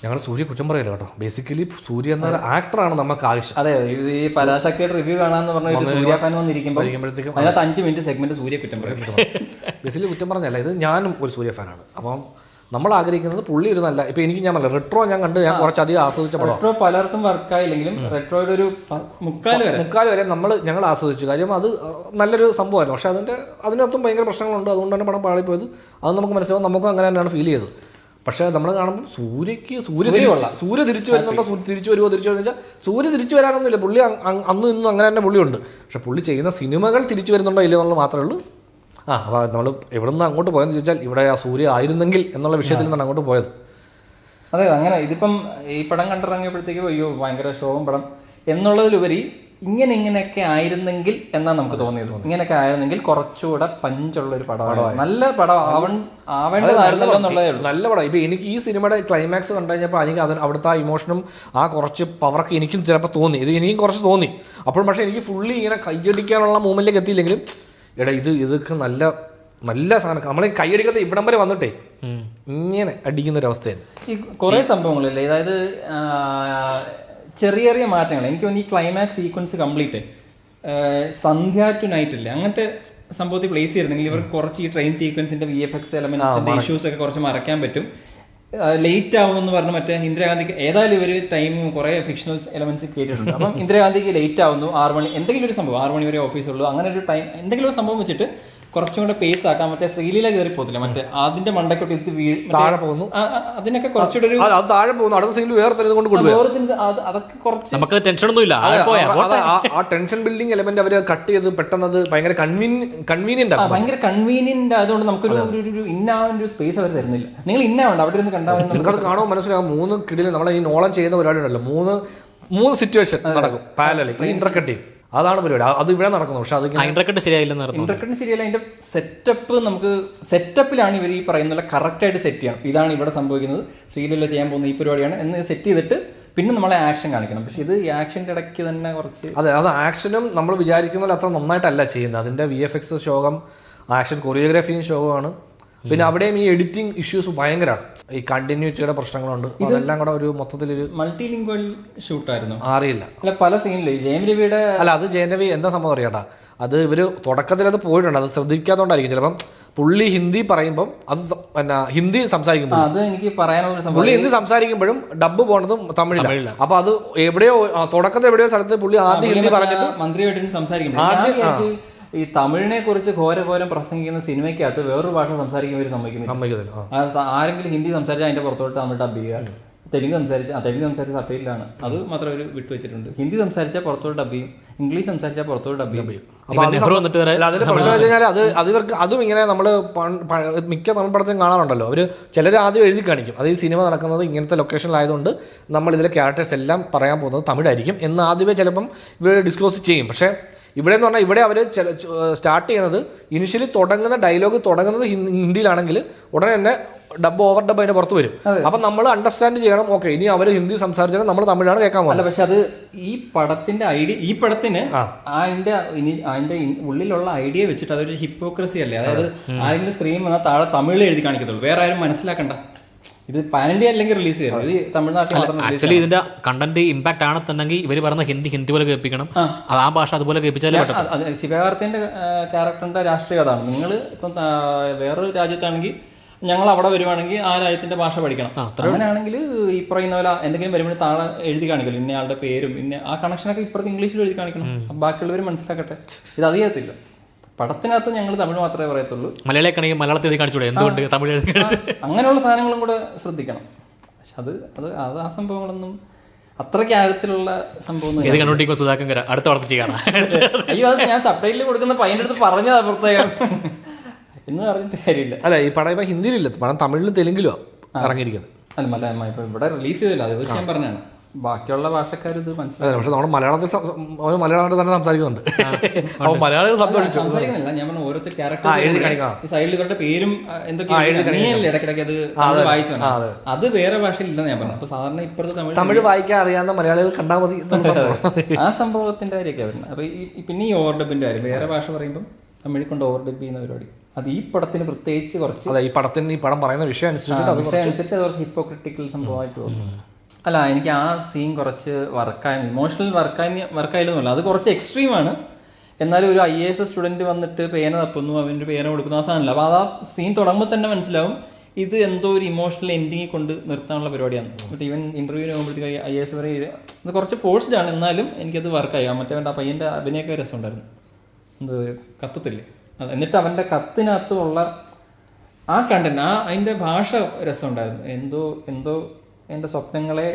ഞങ്ങൾ സൂര്യ കുറ്റം പറയില്ല കേട്ടോ. ബേസിക്കലി സൂര്യ എന്ന ആക്ടറാണ് നമുക്ക് ആവശ്യം. അതെ, ഈ പരാശക്തിയുടെ റിവ്യൂ കാണാന്ന് പറഞ്ഞ സൂര്യ ഫാൻ വന്നിരിക്കുമ്പോഴത്തേക്കും അതിനകത്ത് 5 മിനിറ്റ് സെഗ്മെന്റ് സൂര്യ കുറ്റം പറയും. ബേസിക്കലി കുറ്റം പറഞ്ഞല്ല, ഇത് ഞാനും ഒരു സൂര്യ ഫാനാണ്. അപ്പം നമ്മൾ ആഗ്രഹിക്കുന്നത് പുള്ളി ഒരു നല്ല, ഇപ്പൊ എനിക്ക് ഞാൻ പറഞ്ഞില്ല, റെട്രോ ഞാൻ കണ്ട് ഞാൻ കുറച്ചധികം ആസ്വദിച്ച പടം. റെട്രോ പലർക്കും വർക്കായില്ലെങ്കിലും റെട്രോയുടെ ഒരു മുക്കാല് വരെ ഞങ്ങൾ ആസ്വദിച്ചു. കാര്യം അത് നല്ലൊരു സംഭവമായിരുന്നു. പക്ഷെ അതിനകത്തും ഭയങ്കര പ്രശ്നങ്ങളുണ്ട്. അതുകൊണ്ട് തന്നെ പടം പാളിപ്പോയത് അത് നമുക്ക് മനസ്സിലാവും. നമുക്കും അങ്ങനെ തന്നെയാണ് ഫീൽ ചെയ്തത്. പക്ഷെ നമ്മൾ കാണുമ്പോൾ സൂര്യ തിരിച്ചു വരുന്നുണ്ടോ, തിരിച്ചു വെച്ചാൽ സൂര്യ തിരിച്ചു വരാനൊന്നുമില്ല. പുള്ളി അന്നും ഇന്നും അങ്ങനെ തന്നെ പുള്ളിയുണ്ട്. പക്ഷെ പുള്ളി ചെയ്യുന്ന സിനിമകൾ തിരിച്ചു വരുന്നുണ്ടോ ഇല്ലയോ എന്നുള്ളത് മാത്രമേ ഉള്ളൂ. അപ്പോൾ നമ്മൾ എവിടെ നിന്ന് അങ്ങോട്ട് പോയെന്ന് ചോദിച്ചാൽ ഇവിടെ ആ സൂര്യ ആയിരുന്നെങ്കിൽ എന്നുള്ള വിഷയത്തിൽ നിന്നാണ് അങ്ങോട്ട് പോയത്. അതെ, അങ്ങനെ ഇതിപ്പം ഈ പടം കണ്ടിറങ്ങിയപ്പോഴത്തേക്കും അയ്യോ ഭയങ്കര ശോകം പടം എന്നുള്ളതിലുപരി ഇങ്ങനെയൊക്കെ ആയിരുന്നെങ്കിൽ എന്നാണ് നമുക്ക് തോന്നിയത്. ഇങ്ങനെയൊക്കെ ആയിരുന്നെങ്കിൽ കുറച്ചുകൂടെ പഞ്ചുള്ള ഒരു പടമാണ്, നല്ല പടം ആവേണ്ടതായിരുന്നല്ലോ എന്നുള്ളതേ ഉള്ളൂ. നല്ല പടം. ഇപ്പൊ എനിക്ക് ഈ സിനിമയുടെ ക്ലൈമാക്സ് കണ്ടു കഴിഞ്ഞപ്പോൾ എനിക്ക് അവിടുത്തെ ആ ഇമോഷനും ആ കുറച്ച് പവറൊക്കെ എനിക്കും ചിലപ്പോൾ തോന്നി. ഇത് എനിക്കും കുറച്ച് തോന്നി. അപ്പോൾ പക്ഷെ എനിക്ക് ഫുള്ളി ഇങ്ങനെ കൈയടിക്കാനുള്ള മൂവ്മെന്റിലേക്ക് എത്തിയില്ലെങ്കിലും എടാ ഇതൊക്കെ നല്ല നല്ല സാധനം. നമ്മൾ കൈയടിക്കുന്നത് ഇവിടം വരെ വന്നിട്ടേ ഇങ്ങനെ അടിക്കുന്നൊരവസ്ഥയാണ്. ഈ കുറേ സംഭവങ്ങളില്ലേ, അതായത് ചെറിയ ചെറിയ മാറ്റങ്ങൾ. എനിക്ക് തോന്നുന്നു ഈ ക്ലൈമാക്സ് സീക്വൻസ് കംപ്ലീറ്റ് സന്ധ്യ ടു നൈറ്റ് ഇല്ലേ, അങ്ങനത്തെ സംഭവത്തിൽ പ്ലേസ് ചെയ്തിരുന്നെങ്കിൽ ഇവർക്ക് കുറച്ച് ഈ ട്രെയിൻ സീക്വൻസിന്റെ VFX എലമെന്റ്സിന്റെ ഇഷ്യൂസ് ഒക്കെ കുറച്ച് മറക്കാൻ പറ്റും. ലേറ്റ് ആവുമെന്ന് പറഞ്ഞ് മറ്റേ ഇന്ദിരാഗാന്ധിക്ക് ഏതായാലും ഇവർ ടൈമും കുറേ ഫിക്ഷണൽ എലമെന്റ്സ് കേട്ടിട്ടുണ്ട്. അപ്പം ഇന്ദിരാഗാന്ധിക്ക് ലേറ്റ് ആവുന്നു, 6 മണി എന്തെങ്കിലും ഒരു സംഭവം, 6 മണി വരെ ഓഫീസുള്ളൂ, അങ്ങനെ ഒരു ടൈം എന്തെങ്കിലും ഒരു സംഭവം വെച്ചിട്ട് കുറച്ചും കൂടെ പേസ് ആക്കാൻ. മറ്റേ ശ്രീലീല കയറി പോകത്തില്ല, മറ്റേ അതിന്റെ മണ്ടക്കോട്ട് ഇത് താഴെ പോകുന്നു, അതിനൊക്കെ കുറച്ചുകൂടെ ഒരു താഴെ പോകുന്നു. അടുത്ത സീനിൽ വേറെ അതൊക്കെ കുറച്ച് നമുക്ക് ടെൻഷനൊന്നും ഇല്ല. ആ ടെൻഷൻ ബിൽഡിംഗ് എലമെന്റ് അവര് കട്ട് ചെയ്ത് പെട്ടെന്നത് ഭയങ്കര കൺവീനിയന്റ് ആയതുകൊണ്ട് നമുക്കൊരു ഇന്നാവാൻ ഒരു സ്പേസ് അവർ തരുന്നില്ല. നിങ്ങൾ ഇന്നാവുണ്ട് അവിടെ ഇരുന്ന് കണ്ടാൽ നിങ്ങൾക്കത് കാണുമ്പോൾ മനസ്സിലാവും. 3 കിടില് നമ്മളെ ഈ നോളം ചെയ്യുന്ന പരിപാടി ഉണ്ടല്ലോ, 3 സിറ്റുവേഷൻ നടക്കും പാരലലി, ഇന്റർകട്ടിങ്. അതാണ് പരിപാടി. അത് ഇവിടെ നടക്കുന്നു. പക്ഷെ അത് ഇന്റർകട്ട് ശരിയായില്ല. അതിന്റെ സെറ്റപ്പ് സെറ്റപ്പിലാണ് ഇവർ ഈ പറയുന്ന കറക്റ്റ് ആയിട്ട് സെറ്റ് ചെയ്യണം. ഇതാണ് ഇവിടെ സംഭവിക്കുന്നത്, ശ്രീലീല ചെയ്യാൻ പോകുന്ന ഈ പരിപാടിയാണ് എന്ന് സെറ്റ് ചെയ്തിട്ട് പിന്നെ നമ്മളെ ആക്ഷൻ കാണിക്കണം. പക്ഷെ ഇത് ഈ ആക്ഷന്റെ ഇടയ്ക്ക് തന്നെ കുറച്ച് അത് ആക്ഷനും നമ്മൾ വിചാരിക്കുന്ന പോലെ അത്ര നന്നായിട്ടല്ല ചെയ്യുന്നത്. അതിന്റെ VFX ശോകം, ആക്ഷൻ കൊറിയോഗ്രാഫിയും ശോകമാണ്. പിന്നെ അവിടെയും ഈ എഡിറ്റിംഗ് ഇഷ്യൂസ് ഭയങ്കരമാണ്. ഈ കണ്ടിന്യൂറ്റിയുടെ പ്രശ്നങ്ങളുണ്ട്. അതെല്ലാം കൂടെ ഒരു മൊത്തത്തിലൊരു മൾട്ടി ലിംഗ്വൽ ഷൂട്ടായിരുന്നു. അറിയില്ല, അല്ല പല സീനിലും ജയം രവിയുടെ അത് ജയം രവി എന്താ സംഭവം അറിയാട്ടാ. അത് ഇവര് തുടക്കത്തിൽ അത് പോയിട്ടുണ്ട്, അത് ശ്രദ്ധിക്കാത്തോണ്ടായിരിക്കും. ചിലപ്പം പുള്ളി ഹിന്ദി പറയുമ്പോൾ അത് ഹിന്ദി സംസാരിക്കുമ്പോൾ അത് എനിക്ക് പറയാനുള്ള സംഭവം, പുള്ളി ഹിന്ദി സംസാരിക്കുമ്പോഴും ഡബ്ബ് പോണതും തമിഴിലാണ്. അപ്പൊ അത് എവിടെയോ തുടക്കത്തിൽ എവിടെയോ സ്ഥലത്ത് പുള്ളി ആദ്യം ഹിന്ദി പറഞ്ഞിട്ട് മന്ത്രിയായിട്ട് സംസാരിക്കുമ്പോൾ ഈ തമിഴിനെ കുറിച്ച് ഘോരം പ്രസംഗിക്കുന്ന സിനിമയ്ക്കകത്ത് വേറൊരു ഭാഷ സംസാരിക്കാൻ സമ്മതിക്കുന്നില്ല. ആരെങ്കിലും ഹിന്ദി സംസാരിച്ചാൽ അതിന്റെ പുറത്തോട്ട് തമിഴ് ഡബ് ചെയ്യുക, തെലുങ്ക് സംസാരിച്ച സഭയിലാണ്. അത് മാത്രം ഒരു വിട്ടുവെച്ചിട്ടുണ്ട്. ഹിന്ദി സംസാരിച്ചാൽ പുറത്തോട്ട് ഡബ് ചെയ്യും, ഇംഗ്ലീഷ് സംസാരിച്ചാൽ പുറത്തോട്ട് ഡബ് ചെയ്യും. അതിന്റെ പ്രശ്നം വെച്ച് കഴിഞ്ഞാൽ ഇവർക്ക് അതും ഇങ്ങനെ നമ്മൾ മിക്ക തമിഴ് പടത്തിലും കാണാറുണ്ടല്ലോ. അവര് ചിലർ ആദ്യം എഴുതി കാണിക്കും, അത് ഈ സിനിമ നടക്കുന്നത് ഇങ്ങനത്തെ ലൊക്കേഷനിലായതുകൊണ്ട് നമ്മൾ ഇതിലെ ക്യാരക്ടേഴ്സ് എല്ലാം പറയാൻ പോകുന്നത് തമിഴായിരിക്കും എന്ന് ആദ്യമേ ചിലപ്പം ഇവർ ഡിസ്ക്ലോസ് ചെയ്യും. പക്ഷേ ഇവിടെ എന്ന് പറഞ്ഞാൽ ഇവിടെ അവർ സ്റ്റാർട്ട് ചെയ്യുന്നത് ഇനിഷ്യലി തുടങ്ങുന്ന ഡയലോഗ് തുടങ്ങുന്നത് ഹിന്ദിയിലാണെങ്കിൽ ഉടനെ തന്നെ ഓവർ ഡബ് അതിന്റെ പുറത്ത് വരും. അപ്പൊ നമ്മൾ അണ്ടർസ്റ്റാൻഡ് ചെയ്യണം, ഓക്കെ ഇനി അവർ ഹിന്ദി സംസാരിച്ചാൽ നമ്മൾ തമിഴാണ് കേൾക്കാൻ പോകുന്നത്. പക്ഷെ അത് ഈ പടത്തിന്റെ ഐഡിയ, ഈ പടത്തിന് അതിന്റെ ഉള്ളിലുള്ള ഐഡിയ വെച്ചിട്ട് അതൊരു ഹിപ്പോക്രസി അല്ലേ. അതായത് ആരെങ്കിലും സ്ക്രീൻ വന്നാൽ താഴെ തമിഴിൽ എഴുതി കാണിക്കത്തുള്ളൂ, വേറെ ആരും മനസ്സിലാക്കണ്ട. ഇത് പാൻ ഇന്ത്യ അല്ലെങ്കിൽ റിലീസ് ചെയ്യണം. ഇത് തമിഴ്നാട്ടിൽ ആക്ച്വലി ഇതിന്റെ കണ്ടന്റ് ഇമ്പാക്ട് ആണെന്നുണ്ടെങ്കിൽ ഇവർ പറഞ്ഞ ഹിന്ദി പോലെ കേൾപ്പിക്കണം. അത് ആ ഭാഷ അതുപോലെ കേൾപ്പിച്ചാലേ പറ്റും. ശിവകാർത്തിന്റെ ക്യാരക്ടറിന്റെ രാഷ്ട്രീയം അതാണ്. നിങ്ങൾ ഇപ്പം വേറൊരു രാജ്യത്താണെങ്കിൽ ഞങ്ങൾ അവിടെ വരുവാണെങ്കിൽ ആ രാജ്യത്തിന്റെ ഭാഷ പഠിക്കണം. അങ്ങനെയാണെങ്കിൽ ഈ പറയുന്ന പോലെ എന്തെങ്കിലും വരുമ്പോൾ താഴെ എഴുതി കാണിക്കല്ലോ ഇന്ന ആളുടെ പേരും പിന്നെ ആ കണക്ഷനൊക്കെ ഇപ്പുറത്ത് ഇംഗ്ലീഷിൽ എഴുതി കാണിക്കണം. ബാക്കിയുള്ളവർ മനസ്സിലാക്കട്ടെ. ഇത് അറിയത്തില്ല. പടത്തിനകത്ത് ഞങ്ങൾ തമിഴ് മാത്രമേ പറയത്തുള്ളൂ. മലയാളിയാണെങ്കിൽ മലയാളത്തിൽ എഴുതി കാണിച്ചൂടെ, എന്തുകൊണ്ട് തമിഴ് എഴുതി കാണിച്ചു? അങ്ങനെയുള്ള സാധനങ്ങളും കൂടെ ശ്രദ്ധിക്കണം. പക്ഷെ അത് അത് അത് ആ സംഭവങ്ങളൊന്നും അത്രയ്ക്ക് ആഴത്തിലുള്ള സംഭവം ഇത് കണ്ടോണ്ടിരിക്കുമ്പോൾ സുധാകർ അടുത്ത വളർത്തി ചെയ്യണം. അയ്യോ, അത് ഞാൻ സബ്ടൈറ്റിൽ കൊടുക്കുന്ന പയ്യൻ്റെ അടുത്ത് പറഞ്ഞതാ പ്രത്യേകം എന്ന് പറഞ്ഞിട്ട് കാര്യമില്ല. അല്ല, ഈ പടം ഇപ്പൊ ഹിന്ദിയിലില്ല, പടം തമിഴിലും തെലുങ്കിലും ഇറങ്ങിയിരിക്കുന്നത്. അല്ല, മലയാളം ഇപ്പൊ ഇവിടെ റിലീസ് ചെയ്തില്ല, അത് വെച്ച് ഞാൻ പറഞ്ഞാണ്. ബാക്കിയുള്ള ഭാഷക്കാർ ഇത് മനസ്സിലായി. പക്ഷെ നമ്മൾ മലയാളത്തിൽ മലയാളത്തിൽ തന്നെ സംസാരിക്കുന്നുണ്ട്. അപ്പൊ മലയാളികൾ സന്തോഷിച്ചു. സംസാരിക്കുന്നില്ല, ഞാൻ പറഞ്ഞ ഓരോരുത്തർ ക്യാരക്ടർ സൈഡിൽ ഇവരുടെ പേരും എന്തൊക്കെയാണ് ഇടയ്ക്കിടയ്ക്ക് അത് വായിച്ചു. അത് വേറെ ഭാഷയിൽ ഇല്ലെന്ന് ഞാൻ പറഞ്ഞു. അപ്പൊ സാധാരണ ഇപ്പുറത്തെ തമിഴ് വായിക്കാൻ അറിയാവുന്ന മലയാളികൾ കണ്ടാൽ മതി ആ സംഭവത്തിന്റെ കാര്യമൊക്കെ വരുന്നത്. അപ്പൊ പിന്നെ ഈ ഓവർ ഡബിന്റെ കാര്യം, വേറെ ഭാഷ പറയുമ്പോൾ തമിഴിൽ കൊണ്ട് ഓവർ ഡബ് ചെയ്യുന്ന പരിപാടി, അത് ഈ പടത്തിന് പ്രത്യേകിച്ച് കുറച്ച് ഈ പടം പറയുന്ന വിഷയം അനുസരിച്ച് കുറച്ച് ഹിപ്പോക്രിറ്റിക്കൽ സംഭവമായിട്ട് തോന്നുന്നു. അല്ല, എനിക്ക് ആ സീൻ കുറച്ച് വർക്കായിരുന്നു, ഇമോഷണൽ വർക്കായിരുന്നില്ല. അത് കുറച്ച് എക്സ്ട്രീമാണ്. എന്നാലും ഒരു IAS സ്റ്റുഡന്റ് വന്നിട്ട് പേന തപ്പുന്നു, അവൻ്റെ പേന കൊടുക്കുന്നു, ആ സാധനമില്ല. അപ്പോൾ ആ സീൻ തുടങ്ങുമ്പോൾ തന്നെ മനസ്സിലാവും ഇത് എന്തോ ഒരു ഇമോഷണൽ എൻഡിങ് കൊണ്ട് നിർത്താനുള്ള പരിപാടിയാണ്. മറ്റേ ഈവൻ ഇന്റർവ്യൂവിന് പോകുമ്പോഴത്തേക്ക് IAS വരെ ഇത് കുറച്ച് ഫോഴ്സ്ഡ് ആണ്. എന്നാലും എനിക്കത് വർക്കായി. മറ്റേ ആ പയ്യൻ്റെ അഭിനയൊക്കെ രസമുണ്ടായിരുന്നു. എന്തോ കത്തത്തില്ലേ, എന്നിട്ട് അവൻ്റെ കത്തിനകത്തുള്ള ആ കണ്ടന്റ്, അതിൻ്റെ ഭാഷ രസമുണ്ടായിരുന്നു. എന്തോ എൻ്റെ സ്വപ്നങ്ങളെ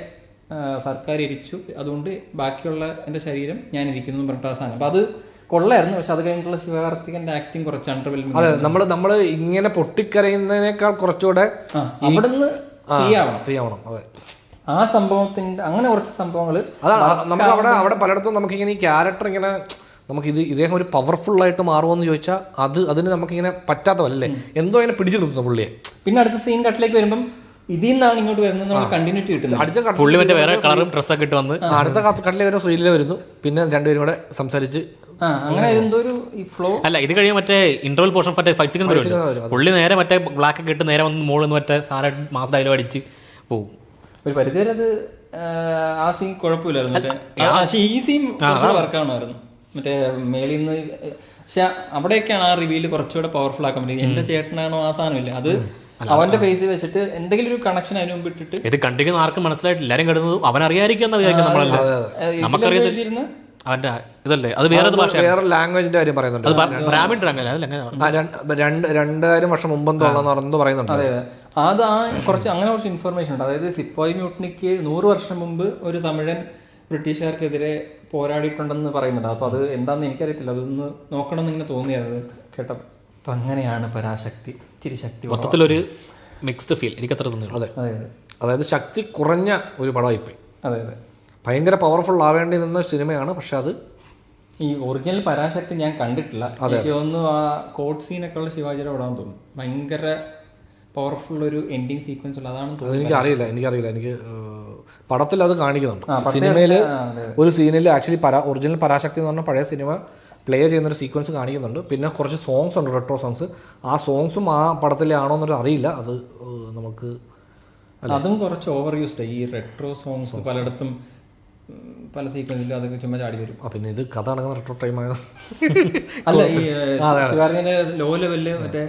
സർക്കാർ ഇരിച്ചു, അതുകൊണ്ട് ബാക്കിയുള്ള എൻ്റെ ശരീരം ഞാൻ ഇരിക്കുന്നു എന്ന് പറഞ്ഞിട്ട് സാധനം. അപ്പം അത് കൊള്ളായിരുന്നു. പക്ഷെ അത് കഴിഞ്ഞിട്ടുള്ള ശിവകാർത്തികന്റെ ആക്ടിങ് കുറച്ച് അണ്ടർവെൽമിംഗ്. അതെ, നമ്മൾ ഇങ്ങനെ പൊട്ടിക്കരയുന്നതിനേക്കാൾ കുറച്ചുകൂടെ അവിടുന്ന് തീയാവണം. അതെ, ആ സംഭവത്തിന്റെ അങ്ങനെ കുറച്ച് സംഭവങ്ങൾ അതാണ് നമുക്ക് അവിടെ പലയിടത്തും നമുക്കിങ്ങനെ ഈ ക്യാരക്ടർ ഇങ്ങനെ നമുക്ക് ഇദ്ദേഹം ഒരു പവർഫുൾ ആയിട്ട് മാറുമെന്ന് ചോദിച്ചാൽ അതിന് നമുക്കിങ്ങനെ പറ്റാത്തതല്ലേ, എന്തോ ഇങ്ങനെ പിടിച്ചു നിർത്തുന്നു പുള്ളിയെ. പിന്നെ അടുത്ത സീൻ കട്ടിലേക്ക് വരുമ്പം ഇതിൽ നിന്നാണ് ഇങ്ങോട്ട് വരുന്നത്, നമ്മൾ കണ്ടിന്യൂറ്റി കിട്ടുന്നത്. അടുത്ത കട്ടിലെ വരുന്ന ശ്രീലീല വരുന്നു, പിന്നെ രണ്ടുപേരും കൂടെ സംസാരിച്ച് അങ്ങനെ എന്തോ ഒരു ഫ്ലോ. അല്ല, ഇത് കഴിയും മറ്റേ ഇന്റർവൽ പോർഷൻ മറ്റേ ഫൈറ്റ് സീക്വൻസ് വരുമല്ലോ, പുള്ളി നേരെ മറ്റേ ബ്ലാക്ക് ഒക്കെ ഇട്ട് നേരെ വന്ന് മുകളിൽ നിന്ന് മറ്റേ സാറെ മാസ് ഡയലോഗ് അടിച്ച് പോകും. ഒരു പരിധിവരെ അത് ആ സീൻ കുഴപ്പമില്ലായിരുന്നു. ഈ സീൻ വർക്കാണായിരുന്നു മറ്റേ മേളിൽ നിന്ന്. പക്ഷെ അവിടെയൊക്കെയാണ് ആ റിവീൽ കുറച്ചുകൂടെ പവർഫുൾ ആക്കാൻ പറ്റും. എന്റെ ചേട്ടനാണോ ആ സാധനമില്ല, അത് അവന്റെ ഫേസ് വെച്ചിട്ട് എന്തെങ്കിലും ഒരു കണക്ഷൻ അതിന് മുമ്പ് ഇട്ടിട്ട് ഇത് കണ്ടിരിക്കുന്ന ആർക്കും മനസ്സിലായിട്ട് എല്ലാരും കിടന്നത് അവൻ അറിയാതിരിക്കുന്ന നമുക്കറിയാം. അവന്റെ ഇതല്ലേ, അത് വേറെ വേറെ ലാംഗ്വേജിന്റെ കാര്യം പറയുന്നുണ്ട്. 2000 വർഷം മുമ്പെന്തോ പറയുന്നുണ്ട്. അതെ, അത് കുറച്ച് അങ്ങനെ കുറച്ച് ഇൻഫർമേഷൻ ഉണ്ട്. അതായത് സിപ്പായി മ്യൂട്ടനിക്ക് 100 വർഷം മുമ്പ് ഒരു തമിഴൻ ബ്രിട്ടീഷുകാർക്കെതിരെ പോരാടിയിട്ടുണ്ടെന്ന് പറയുന്നുണ്ട്. അപ്പൊ അത് എന്താണെന്ന് എനിക്കറിയത്തില്ല, അതൊന്ന് നോക്കണമെന്ന് ഇങ്ങനെ തോന്നിയത് കേട്ടോ. അപ്പൊ അങ്ങനെയാണ് പരാശക്തി ഇച്ചിരി ശക്തി മൊത്തത്തിലൊരു മിക്സ്ഡ് ഫീൽ എനിക്ക് അത്ര തോന്നുന്നു. അതെ, അതായത് ശക്തി കുറഞ്ഞ ഒരു പടമായിപ്പോയി. അതെ അതെ, ഭയങ്കര പവർഫുൾ ആവേണ്ടി നിന്ന സിനിമയാണ്. പക്ഷെ അത് ഈ ഒറിജിനൽ പരാശക്തി ഞാൻ കണ്ടിട്ടില്ല. എനിക്ക് തോന്നുന്നു ആ കോട്ട് സീനൊക്കെ ഉള്ള ശിവാജിയുടെ പടമാണെന്ന് തോന്നുന്നു. ഭയങ്കര പവർഫുൾ ഒരു എൻഡിങ് സീക്വൻസ് ഉള്ള അതാണ് തോന്നുന്നത്. എനിക്കറിയില്ല. എനിക്ക് പടത്തിൽ അത് കാണിക്കുന്നുണ്ട്. സിനിമയില് ഒരു സീനിൽ ആക്ച്വലി ഒറിജിനൽ പരാശക്തി എന്ന് പറഞ്ഞ പഴയ സിനിമ പ്ലേ ചെയ്യുന്നൊരു സീക്വൻസ് കാണിക്കുന്നുണ്ട്. പിന്നെ കുറച്ച് സോങ്സ് ഉണ്ട്, റെട്രോ സോങ്സ്. ആ സോങ്സും ആ പടത്തിലെ ആണോ എന്നൊരു അറിയില്ല. അത് നമുക്ക് അതും കുറച്ച് ഓവർ യൂസ്ഡ്. ഈ റെട്രോ സോങ്സ് പലയിടത്തും പല സീക്വൻസിലും അതൊക്കെ ചുമ്മാ ചാടി വരും. പിന്നെ ഇത് കഥ നടക്കുന്ന റെട്രോ ടൈം ആയത് അല്ല, ഈ ശിവാർജിന്റെ ലോ ലെവലില് മറ്റേ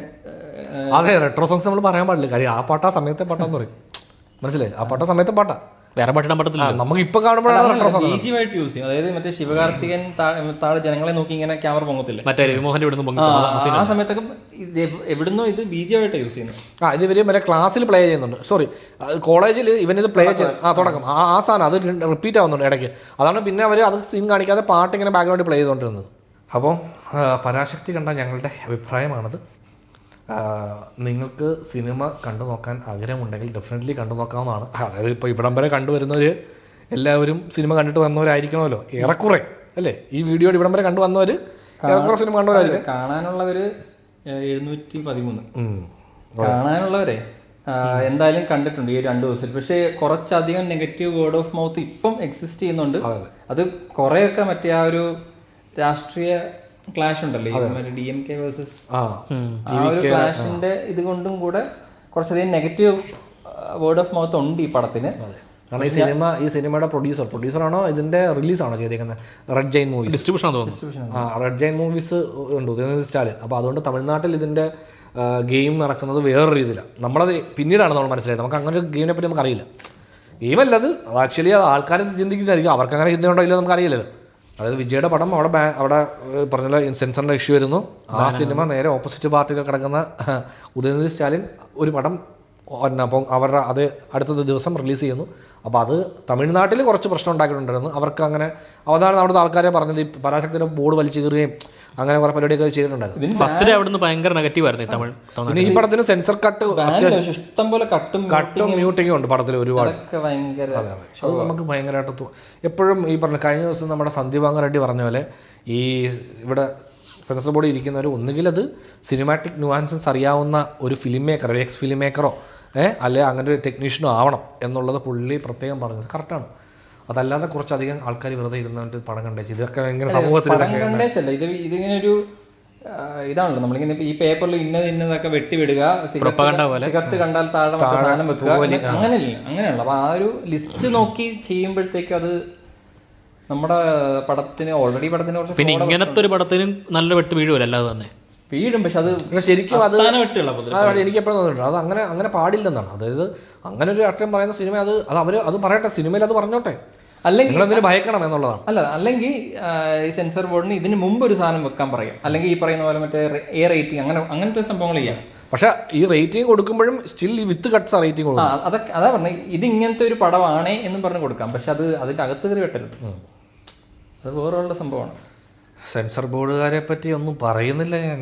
അതെ, റെട്രോ സോങ്സ് നമ്മൾ പറയാൻ പാടില്ല. കാര്യം ആ പാട്ടാ സമയത്തെ പാട്ടാന്ന് പറയും. മനസ്സിലായി? ആ പാട്ടാ സമയത്തെ പാട്ടാ, വേറെ പാട്ടിടാൻ പറ്റത്തില്ല. നമുക്ക് ഇപ്പൊ കാണുമ്പോഴാണ് ബീജിയുമായിട്ട് യൂസ് ചെയ്യും. അതായത് മറ്റേ ശിവകാർത്തികൻ താഴെ ജനങ്ങളെ നോക്കി ഇങ്ങനെ ക്യാമറ പൊങ്ങത്തില്ല, മറ്റേ രവിമോഹൻ ആ സമയത്തൊക്കെ എവിടുന്നോ ഇത് ബീജിയുമായിട്ട് യൂസ് ചെയ്യുന്നത്. ഇത് ഇവര് മറ്റേ ക്ലാസ്സിൽ പ്ലേ ചെയ്യുന്നുണ്ട്. സോറി, കോളേജിൽ ഇവനിത് പ്ലേ ചെയ്ത് തുടക്കം ആ സാധനം അത് റിപ്പീറ്റ് ആവുന്നുണ്ട് ഇടയ്ക്ക്. അതാണ് പിന്നെ അവർ അത് സീൻ കാണിക്കാതെ പാട്ട് ഇങ്ങനെ ബാക്ക്ഗ്രൗണ്ടിൽ പ്ലേ ചെയ്തുകൊണ്ടിരുന്നത്. അപ്പോൾ പരാശക്തി കണ്ട ഞങ്ങളുടെ അഭിപ്രായമാണത്. നിങ്ങൾക്ക് സിനിമ കണ്ടു നോക്കാൻ ആഗ്രഹമുണ്ടെങ്കിൽ ഡെഫിനറ്റ്ലി കണ്ടു നോക്കാവുന്നതാണ്. അതായത് ഇപ്പോൾ ഇവിടം വരെ കണ്ടുവരുന്നവർ എല്ലാവരും സിനിമ കണ്ടിട്ട് വന്നവരായിരിക്കണമല്ലോ ഏറെക്കുറെ, അല്ലേ? ഈ വീഡിയോ ഇവിടം വരെ കണ്ടു വന്നവർ ഏറെക്കുറെ സിനിമ കണ്ടവരായിരിക്കും. കാണാനുള്ളവർ 713 കാണാനുള്ളവരെ എന്തായാലും കണ്ടിട്ടുണ്ട് ഈ 2 ദിവസത്തിൽ. പക്ഷേ കുറച്ചധികം നെഗറ്റീവ് വേർഡ് ഓഫ് മൗത്ത് ഇപ്പം എക്സിസ്റ്റ് ചെയ്യുന്നുണ്ട്. അത് കുറേയൊക്കെ മറ്റേ ആ ഒരു രാഷ്ട്രീയ ക്ലാഷ് ഉണ്ടല്ലോ, DMK വേഴ്സസ് ആ ഒരു ക്ലാഷിന്റെ ഇത് കൊണ്ടും കൂടെ കുറച്ചധികം നെഗറ്റീവ് വേർഡ് ഓഫ് മൗത്ത് ഉണ്ട് ഈ പടത്തിന്. കാരണം ഈ സിനിമയുടെ പ്രൊഡ്യൂസറാണോ ഇതിന്റെ റിലീസാണോ ചെയ്തേക്കുന്നത്? Red Giant Movies distribution. Red Giant Movies ഉണ്ട്, ഉദയനിധി സ്റ്റാലിൻ. അപ്പോൾ അതുകൊണ്ട് തമിഴ്നാട്ടിൽ ഇതിന്റെ ഗെയിം നടക്കുന്നത് വേറൊരു രീതിയിലാണ്. നമ്മളത് പിന്നീടാണ് നമ്മൾ മനസ്സിലായത്. നമുക്ക് അങ്ങനെ ഒരു ഗെയിമിനെ പറ്റി നമുക്കറിയില്ല. ഗെയിമല്ലത് ആക്ച്വലി ആൾക്കാർ ചിന്തിക്കുന്നതായിരിക്കും, അവർക്ക് അങ്ങനെ ചിന്തയുണ്ടോ ഇല്ലയോ നമുക്കറിയില്ലല്ലോ. അതായത് വിജയുടെ പടം അവിടെ പറഞ്ഞ സെൻസറിൻ്റെ ഇഷ്യൂ വരുന്നു. ആ സിനിമ നേരെ ഓപ്പോസിറ്റ് പാർട്ടിയിൽ കിടക്കുന്ന ഉദയനിധി സ്റ്റാലിൻ ഒരു പടം അപ്പം അവരുടെ അത് അടുത്ത ദിവസം റിലീസ് ചെയ്യുന്നു. അപ്പോൾ അത് തമിഴ്നാട്ടിൽ കുറച്ച് പ്രശ്നം ഉണ്ടാക്കിയിട്ടുണ്ടായിരുന്നു. അവർക്ക് അങ്ങനെ അവസാനം അവിടുത്തെ ആൾക്കാരെ പറഞ്ഞത് ഈ പരാശക്തിയുടെ ബോർഡ് വലിച്ചു കീറുകയും അങ്ങനെ കുറെ പരിപാടിയൊക്കെ ചെയ്തിട്ടുണ്ടായിരുന്നു. ഫസ്റ്റിൽ അവിടുന്ന് ഭയങ്കര നെഗറ്റീവ് ആയിരുന്നു തമിഴ്. പിന്നെ ഈ പടത്തിന് സെൻസർ കട്ട് ഇഷ്ടം പോലെ കട്ടും മ്യൂട്ടിങ്ങും ഉണ്ട് പടത്തിൽ ഒരുപാട്. അത് നമുക്ക് ഭയങ്കരമായിട്ട് എപ്പോഴും ഈ പറഞ്ഞ കഴിഞ്ഞ ദിവസം നമ്മുടെ സന്ദീപാങ്ക റെഡ്ഡി പറഞ്ഞ പോലെ ഈ ഇവിടെ സെൻസർ ബോർഡിൽ ഇരിക്കുന്നവർ ഒന്നുകിൽ അത് സിനിമാറ്റിക് നുവാൻസസ് അറിയാവുന്ന ഒരു ഫിലിം മേക്കർ, ഒരു എക്സ് ഫിലിം മേക്കറോ അല്ലെ അങ്ങനെ ഒരു ടെക്നീഷ്യനോ ആവണം എന്നുള്ളത് പുള്ളി പ്രത്യേകം പറഞ്ഞത് കറക്റ്റാണ്. അതല്ലാതെ കുറച്ചധികം ആൾക്കാർ വെറുതെ ഇരുന്നിട്ട് പടം കണ്ടേച്ച് ഇതൊക്കെ എങ്ങനെ സമൂഹത്തിൽ കണ്ടേച്ചല്ല. ഇതിങ്ങനെ ഒരു ഇതാണല്ലോ നമ്മളിങ്ങനെ ഈ പേപ്പറിൽ ഇന്നതൊക്കെ വെട്ടിവിടുക, സിഗരറ്റ് കണ്ടാൽ താഴെ സാധനം വെക്കുക, അങ്ങനെയല്ല. അപ്പൊ ആ ഒരു ലിസ്റ്റ് നോക്കി ചെയ്യുമ്പോഴത്തേക്കും അത് നമ്മുടെ പടത്തിന് ഓൾറെഡി പടത്തിന് കുറച്ച് പിന്നെ ഇങ്ങനത്തെ ഒരു പടത്തിനും നല്ല വെട്ട് വീഴുമല്ലോ. അല്ലാതെ തന്നെ വീടും, പക്ഷെ അത് ശരിക്കും അത് എനിക്ക് എപ്പോഴും തോന്നിയിട്ടുണ്ട് അത് അങ്ങനെ പാടില്ലെന്നാണ്. അതായത് അങ്ങനെ ഒരു രാഷ്ട്രീയം പറയുന്ന സിനിമ അത് പറയട്ടെ, സിനിമയിൽ അത് പറഞ്ഞോട്ടെ, അല്ലെങ്കിൽ നിങ്ങൾ ഭയക്കണം എന്നുള്ളതാണ്. അല്ലെങ്കിൽ ഈ സെൻസർ ബോർഡിന് ഇതിന് മുമ്പ് ഒരു സാധനം വെക്കാൻ പറയാം, അല്ലെങ്കിൽ ഈ പറയുന്ന പോലെ മറ്റേ റേറ്റിംഗ് അങ്ങനത്തെ സംഭവങ്ങൾ ചെയ്യാം. പക്ഷെ ഈ റേറ്റിംഗ് കൊടുക്കുമ്പോഴും സ്റ്റിൽ ഈ വിത്ത് കട്ട്സ് റേറ്റിംഗ് കൊടുക്കും. അതൊക്കെ അതാ പറഞ്ഞത്, ഇത് ഇങ്ങനത്തെ ഒരു പടമാണേ എന്ന് പറഞ്ഞ് കൊടുക്കാം, പക്ഷെ അത് അതിന്റെ അകത്ത് കയറി വെട്ടരുത്. അത് വേറെയുള്ള സംഭവമാണ്. സെൻസർ ബോർഡുകാരെ പറ്റി ഒന്നും പറയുന്നില്ല ഞാൻ.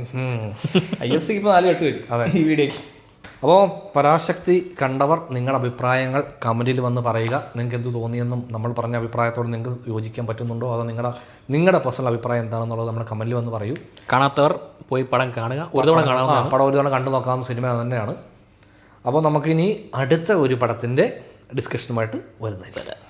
IFC ഇപ്പോൾ 4 കെട്ട് വരും അതെ ഈ വീഡിയോക്ക്. അപ്പോൾ പരാശക്തി കണ്ടവർ നിങ്ങളുടെ അഭിപ്രായങ്ങൾ കമൻറ്റിൽ വന്ന് പറയുക. നിങ്ങൾക്ക് എന്ത് തോന്നിയെന്നും നമ്മൾ പറഞ്ഞ അഭിപ്രായത്തോട് നിങ്ങൾക്ക് യോജിക്കാൻ പറ്റുന്നുണ്ടോ, അതോ നിങ്ങളുടെ പേഴ്സണൽ അഭിപ്രായം എന്താണെന്നുള്ളത് നമ്മുടെ കമൻറ്റിൽ വന്ന് പറയൂ. കാണാത്തവർ പോയി പടം കാണുക. ഒരു തവണ കാണാവുന്നതാണ്. പടം ഒരു തവണ കണ്ടു നോക്കാവുന്ന സിനിമ തന്നെയാണ്. അപ്പോൾ നമുക്കിനി അടുത്ത ഒരു പടത്തിൻ്റെ ഡിസ്കഷനുമായിട്ട് വരുന്നതായിരിക്കും.